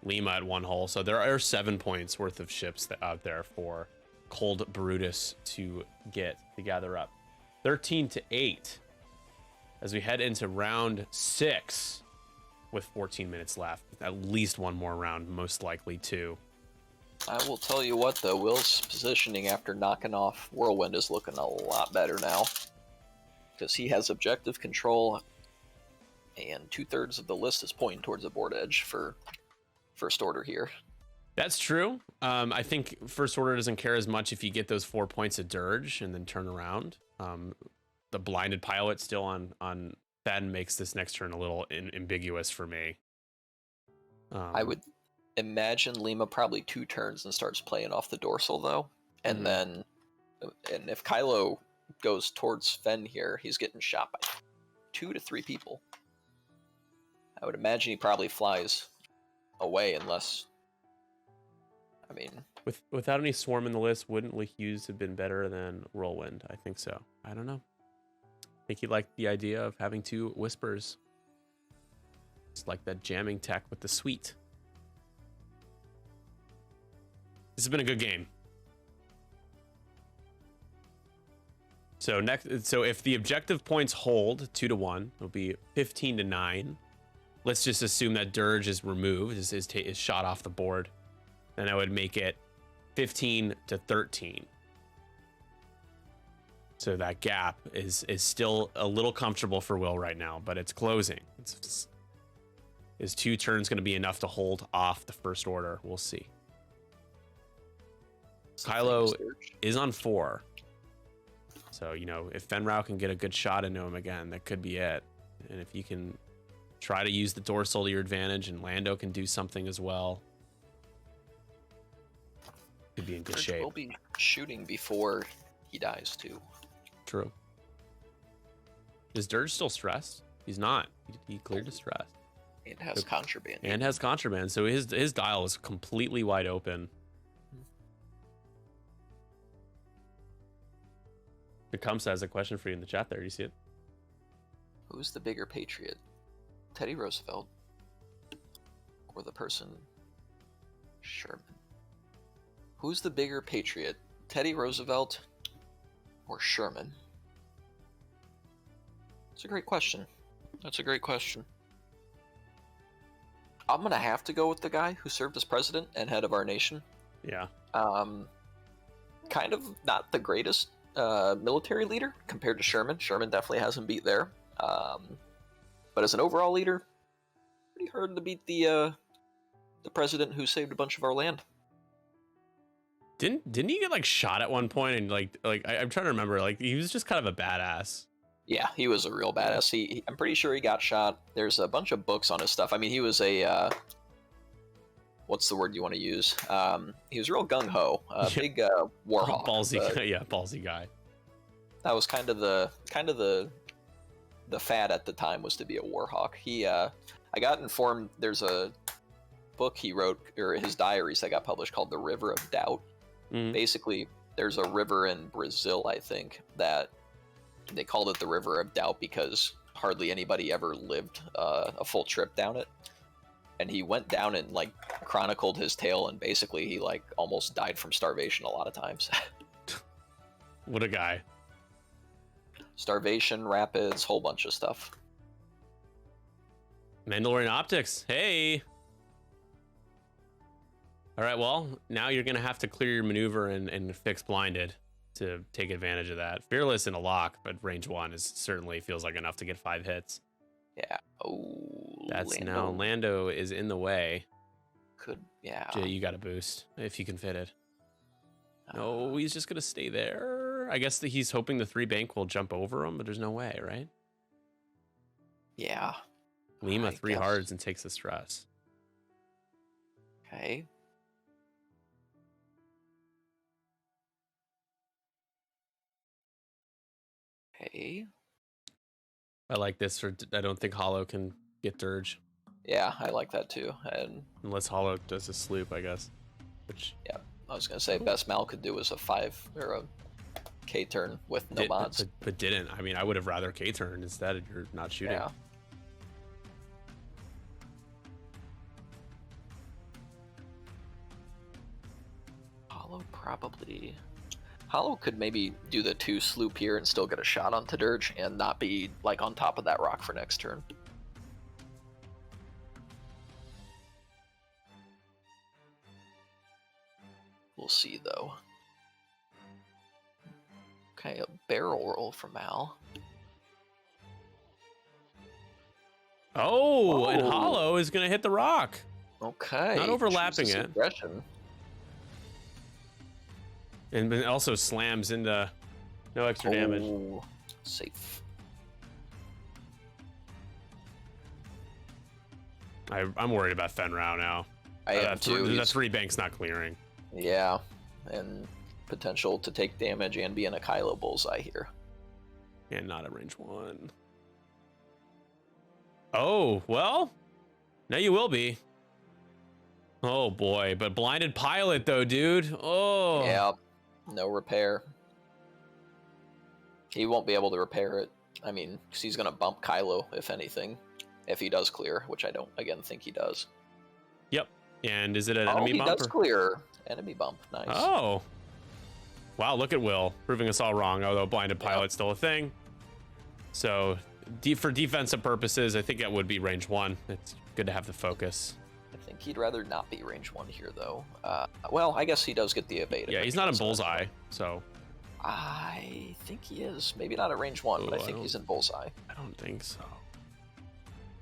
Lima at 1 hull. So there are 7 points worth of ships out there for Cold Brewtus to gather up. 13-8 as we head into round 6 with 14 minutes left. At least one more round, most likely 2. I will tell you what, though, Will's positioning after knocking off Whirlwind is looking a lot better now. Because he has objective control, and 2/3 of the list is pointing towards the board edge for First Order here. That's true. I think First Order doesn't care as much if you get those 4 points of Dirge and then turn around. The blinded pilot still on Fenn makes this next turn a little ambiguous for me. I would imagine Lima probably 2 turns and starts playing off the dorsal, though. And then, and if Kylo goes towards Fenn here, he's getting shot by 2 to 3 people. I would imagine he probably flies away unless... I mean... Without any swarm in the list, wouldn't Hughes have been better than Whirlwind? I think so. I don't know. I think he liked the idea of having 2 Whispers. It's like that jamming tech with the suite. This has been a good game. So if the objective points hold 2-1, it'll be 15-9. Let's just assume that Dirge is removed, is shot off the board. Then I would make it 15-13. So that gap is still a little comfortable for Will right now, but it's closing. Is 2 turns going to be enough to hold off the First Order? We'll see. Kylo is on 4. So, if Fenrau can get a good shot into him again, that could be it. And if you can try to use the dorsal to your advantage and Lando can do something as well. Could be in good Dirge shape. will be shooting before he dies too. True. Is Dirge still stressed? He's not. He cleared his stress. It has contraband. And has contraband, so his dial is completely wide open. Tecumseh has a question for you in the chat there. Do you see it? Who's the bigger patriot? Teddy Roosevelt or the person Sherman? Who's the bigger patriot? Teddy Roosevelt or Sherman? It's a great question. That's a great question. I'm gonna have to go with the guy who served as president and head of our nation. Yeah. Kind of not the greatest military leader compared to Sherman. Sherman definitely has him beat there. But as an overall leader, pretty hard to beat the president who saved a bunch of our land. Didn't he get like shot at one point and I'm trying to remember, like he was just kind of a badass. Yeah, he was a real badass. I'm pretty sure he got shot. There's a bunch of books on his stuff. I mean, he was a what's the word you want to use? He was real gung ho, big war hawk. Ballsy, yeah, ballsy guy. That was kind of the fad at the time, was to be a war hawk. I got informed there's a book he wrote, or his diaries that got published, called The River of Doubt. Basically, there's a river in Brazil, I think, that they called it the River of Doubt because hardly anybody ever lived a full trip down it. And he went down and like chronicled his tale, and basically he like almost died from starvation a lot of times. What a guy. Starvation, rapids, whole bunch of stuff. Mandalorian optics. Hey. All right, well, now you're going to have to clear your maneuver and fix blinded to take advantage of that. Fearless in a lock, but range 1 is certainly feels like enough to get 5 hits. Yeah. Oh, that's Lando. Now Lando is in the way. Yeah. Jay, you got to boost if you can fit it. No, he's just going to stay there. I guess that he's hoping the 3 bank will jump over him, but there's no way, right? Yeah. Lima 3 hards and takes the stress. Okay. Okay. I like this. I don't think Hollow can get Dirge. Yeah, I like that too. And unless Hollow does a sloop, I guess. Which, yeah, I was gonna say best Mal could do is a 5 or a K turn with no mods. But didn't. I mean, I would have rather K turn instead if you're not shooting. Yeah. Hollow could maybe do the 2 sloop here and still get a shot onto Dirge and not be like on top of that rock for next turn. We'll see though. Okay, a barrel roll from Mal. Oh, and Hollow is going to hit the rock. Okay. Not overlapping it. Aggression. And also slams into no extra damage. Safe. I'm worried about Fenrau now. I am too. That 3 bank's not clearing. Yeah, and potential to take damage and be in a Kylo bullseye here. And not a range 1. Oh, well, now you will be. Oh boy, but blinded pilot though, dude. Oh. Yeah, no repair. He won't be able to repair it. I mean, because he's going to bump Kylo, if anything, if he does clear, which I don't, again, think he does. Yep. And is it an enemy bump? He does clear. Enemy bump. Nice. Oh. Wow, look at Will, proving us all wrong, although blinded pilot's still a thing. So, for defensive purposes, I think it would be range 1. It's good to have the focus. I think he'd rather not be range 1 here, though. Well, I guess he does get the evade. Yeah, he's not in bullseye, so... I think he is. Maybe not at range 1, but I think he's in bullseye. I don't think so.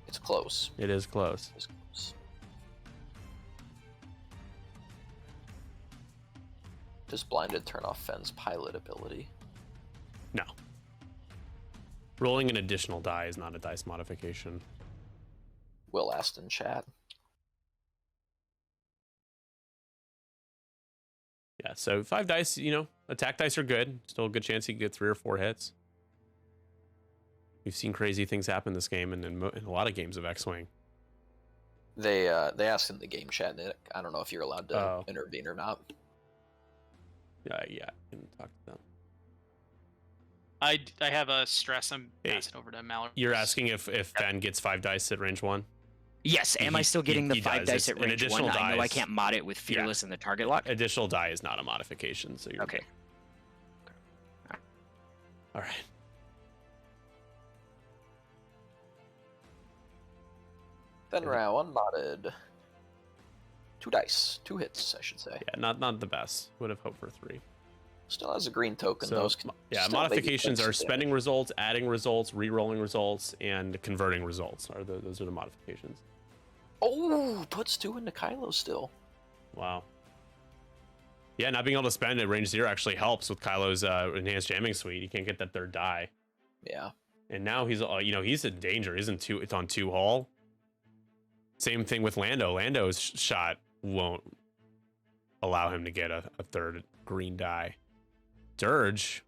It's close. It is close. It's close. Does blinded turn off Fenn's pilot ability? No. Rolling an additional die is not a dice modification. Will asked in chat. Yeah, so 5 dice, you know, attack dice are good. Still a good chance you can get 3 or 4 hits. We've seen crazy things happen this game and in a lot of games of X-Wing. They asked in the game chat, Nick. I don't know if you're allowed to intervene or not. Yeah, I can talk to them. I have a stress. I'm passing over to Mallory. You're asking if Ben gets 5 dice at range 1? Yes, am I still getting the 5 dice at range 1? I know I can't mod it with Fearless and the target lock. Additional die is not a modification, so you're okay. All right. Then Rao unmodded. 2 dice, 2 hits, I should say. Yeah, not the best. Would have hoped for 3. Still has a green token. So, those can modifications are spending results, adding results, re-rolling results, and converting results. Those are the modifications. Oh, puts 2 into Kylo still. Wow. Yeah, not being able to spend at range 0 actually helps with Kylo's enhanced jamming suite. You can't get that 3rd die. Yeah. And now he's he's in danger. It's on 2 hull. Same thing with Lando. Lando's shot won't allow him to get a 3rd green die. Dirge,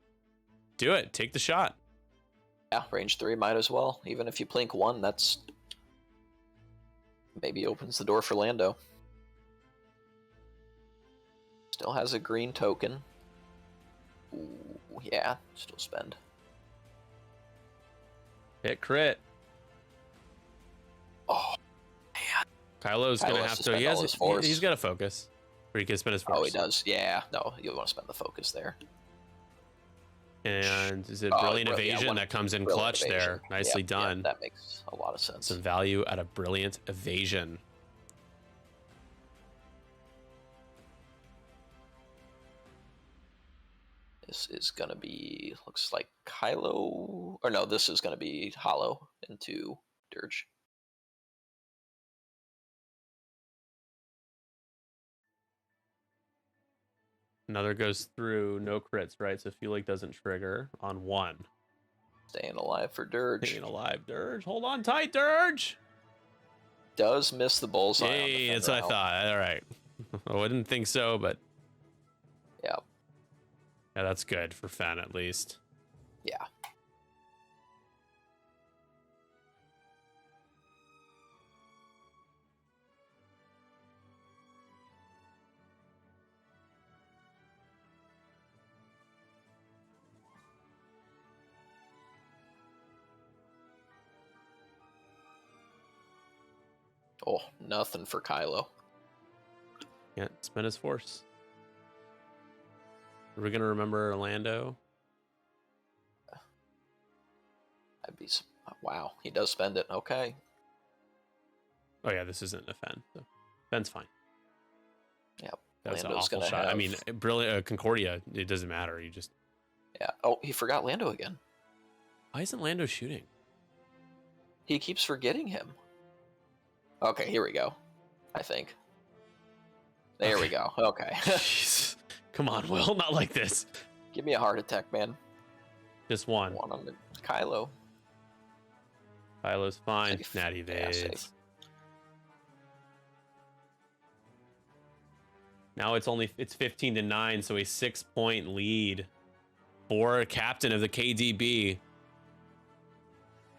do it. Take the shot. Yeah, range 3 might as well. Even if you plink 1, that's maybe opens the door for Lando. Still has a green token. Ooh, yeah, still spend. Hit crit. Oh, man. Kylo's gonna have to. He's got to focus. Or he can spend his force. Oh, he does. Yeah, no, you want to spend the focus there. And is it Brilliant Evasion that comes in clutch there? Nicely done. Yeah, that makes a lot of sense. Some value out of Brilliant Evasion. This is going to be, looks like Kylo, or no, this is going to be Hollow into Dirge. Another goes through, no crits, right? So Feel Like doesn't trigger on 1. Staying alive for Dirge. Staying alive, Dirge. Hold on tight, Dirge. Does miss the bullseye. Hey, that's what I thought. All right. I didn't think so, but yeah. Yeah, that's good for Fen at least. Yeah. Oh, nothing for Kylo. Can't spend his force. Are we gonna remember Orlando? I'd be. Wow, he does spend it. Okay. Oh yeah, this isn't a Fen. So Fen's fine. Yep. That was an Lando's awful shot. I mean, brilliant Concordia. It doesn't matter. You just. Yeah. Oh, he forgot Lando again. Why isn't Lando shooting? He keeps forgetting him. Okay, here we go. I think. There we go. Okay. Jeez. Come on, Will. Not like this. Give me a heart attack, man. Just one. One on the Kylo. Kylo's fine. Safe. Natty Yeah, Vades. safe. Now it's 15-9, so a 6-point lead for captain of the KDB.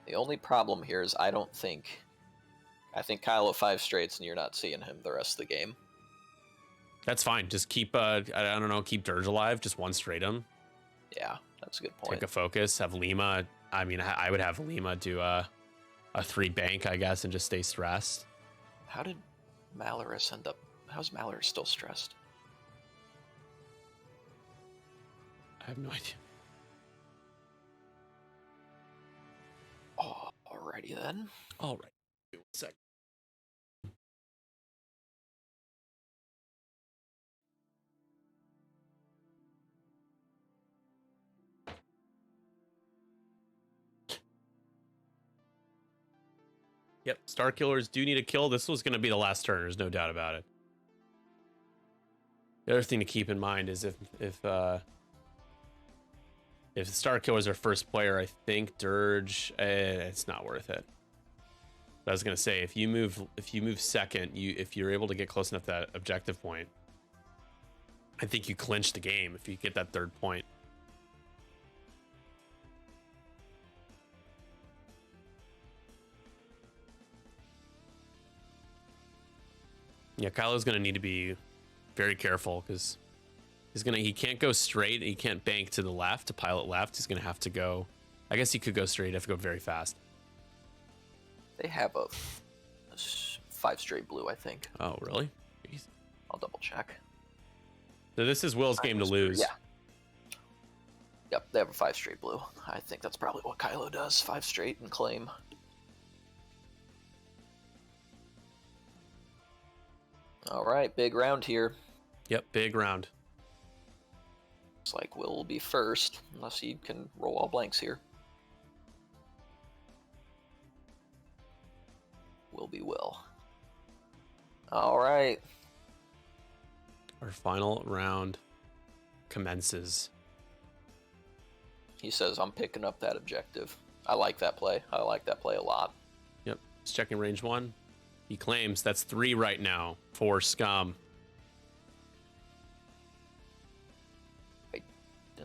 The only problem here is I think Kylo 5 straights and you're not seeing him the rest of the game. That's fine. Just keep I don't know, keep Dirge alive. Just one straight him. Yeah, that's a good point. Take a focus. Have Lima. I mean, I would have Lima do a 3 bank, I guess, and just stay stressed. How did Malorus end up? How's Malorus still stressed? I have no idea. Oh, alrighty then. All right. 1 sec. Yep, Starkillers do need a kill. This was going to be the last turn. There's no doubt about it. The other thing to keep in mind is if Starkillers are first player, I think Dirge, it's not worth it. But I was going to say, if you move second, if you're able to get close enough to that objective point, I think you clinch the game if you get that third point. Yeah, Kylo's gonna need to be very careful because he can't go straight. He can't bank to the left to pilot left. He's gonna have to go. I guess he could go straight. Have to go very fast. They have a 5 straight blue, I think. Oh, really? Jeez. I'll double check. So this is Will's game to lose. Yeah. Yep, they have a 5 straight blue. I think that's probably what Kylo does. 5 straight and claim. All right, big round here. Yep, big round. Looks like Will will be first, unless he can roll all blanks here. Will be Will. All right. Our final round commences. He says, I'm picking up that objective. I like that play. I like that play a lot. Yep, he's checking range 1. He claims that's 3 right now for Scum.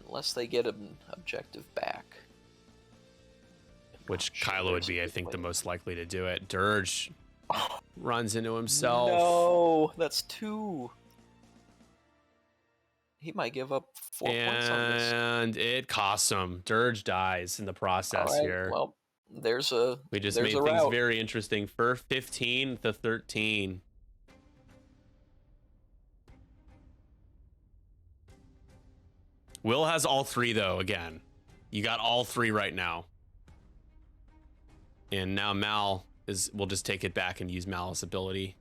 Unless they get an objective back. Which Kylo would be, I think, the most likely to do it. Dirge runs into himself. No, that's 2. He might give up 4 points on this. And it costs him. Dirge dies in the process here. Well, we just made things very interesting. For 15 to 13. Will has all 3 though. Again, you got all 3 right now. And now Mal will just take it back and use Mal's ability.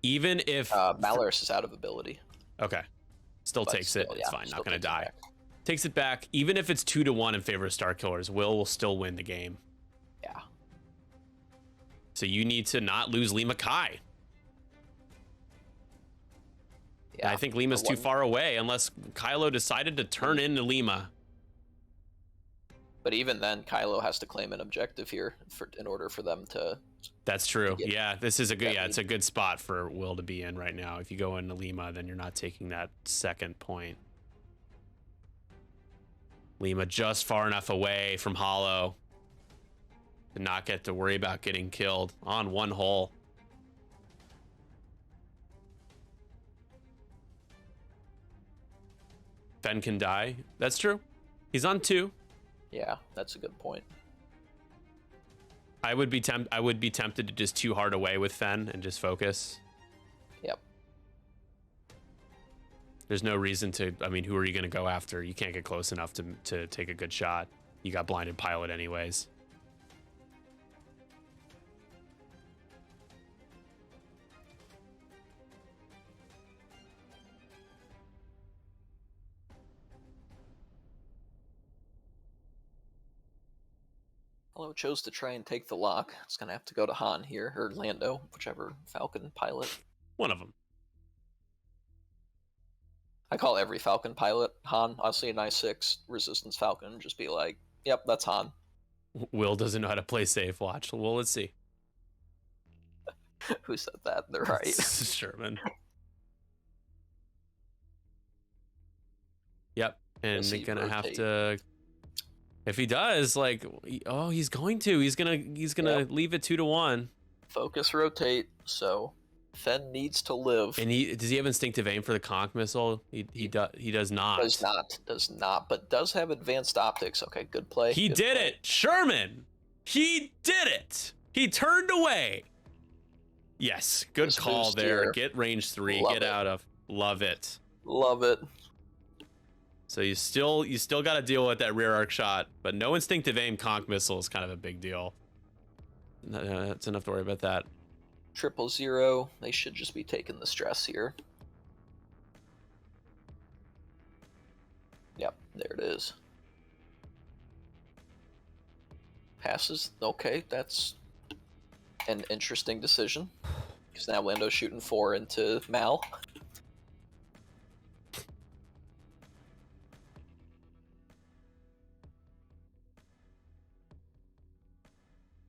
Even if Malorus is out of ability. Okay. Still But takes still, it. It's yeah, fine. still Not going to takes it die. back. Takes it back. Even if it's 2-1 in favor of Starkillers, Will still win the game. Yeah. So you need to not lose Lima Kai. Yeah. And I think Lima's too far away unless Kylo decided to turn into Lima. But even then, Kylo has to claim an objective here in order for them to. That's true. Yeah, this is a good. Yeah, it's a good spot for Will to be in right now. If you go into Lima, then you're not taking that second point. Lima just far enough away from Hollow to not get to worry about getting killed on 1 hole. Fen can die. That's true. He's on 2. Yeah, that's a good point. I would be tempted to just too hard away with Fen and just focus. Yep. There's no reason to. I mean, who are you going to go after? You can't get close enough to take a good shot. You got blinded pilot anyways. Kylo chose to try and take the lock. It's going to have to go to Han here, or Lando, whichever Falcon pilot. One of them. I call every Falcon pilot Han. I'll see an I-6 Resistance Falcon and just be like, yep, that's Han. Will doesn't know how to play safe. Watch. Well, let's see. Who said that? They're right. Sherman. Yep. And they're going to have to... If he does, like, oh, he's going to. He's gonna leave it 2-1. Focus, rotate. So Fen needs to live. And does he have instinctive aim for the conch missile? He does not. Does not, but does have advanced optics. Okay, good play. He did it, Sherman. He did it. He turned away. Yes, good call there. Here. Get range 3. Love Get it. out of. Love it. Love it. So you still got to deal with that rear arc shot, but no instinctive aim conch missile is kind of a big deal. That's enough to worry about that. 000. They should just be taking the stress here. Yep, there it is. Passes. Okay, that's an interesting decision. Because now Lando's shooting 4 into Mal.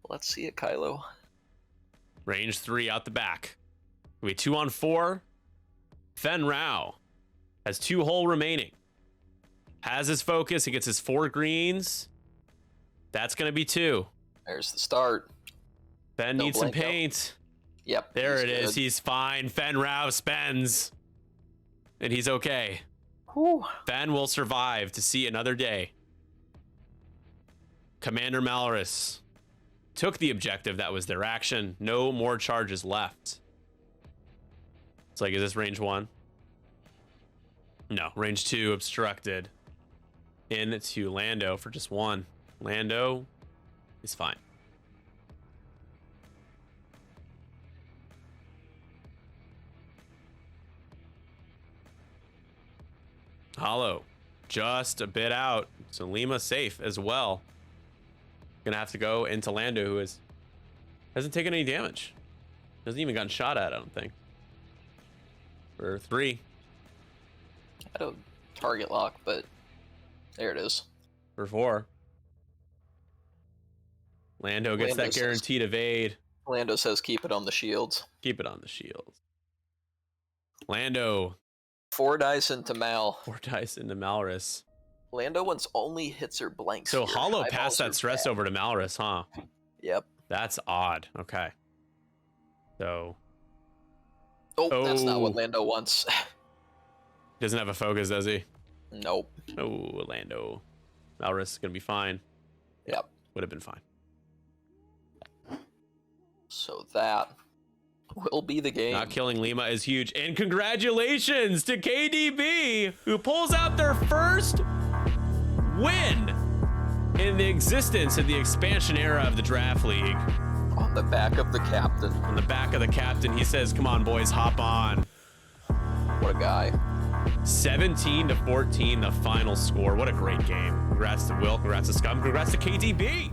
Let's see it, Kylo. Range 3 out the back. We 2 on 4. Fen Rao has 2 hull remaining. Has his focus. He gets his 4 greens. That's going to be 2. There's the start. Fen needs some paint. Yep. There it is. He's fine. Fen Rao spends. And he's okay. Whew. Fen will survive to see another day. Commander Malorus took the objective. That was their action. No more charges left. It's like, is this range 1? No. Range 2 obstructed. Into Lando for just 1. Lando is fine. Hollow just a bit out, so Lima safe as well. Gonna have to go into Lando, who hasn't taken any damage. Hasn't even gotten shot at, I don't think. For 3. I don't target lock, but there it is. For 4. Lando gets that guaranteed evade. Lando says keep it on the shields. Keep it on the shields. Lando. 4 dice into Mal. 4 dice into Malorus. Lando once only hits her blanks. So here. Hollow passed that stress over to Malorus, huh? Yep. That's odd. Okay. So. Oh, that's not what Lando wants. Doesn't have a focus, does he? Nope. Oh, Lando. Malorus is going to be fine. Yep. Would have been fine. So that will be the game. Not killing Lima is huge. And congratulations to KDB, who pulls out their first win in the existence of the expansion era of the Draft League. On the back of the captain. On the back of the captain, he says, come on, boys, hop on. What a guy. 17-14, the final score. What a great game. Congrats to Will, congrats to Scum, congrats to KDB.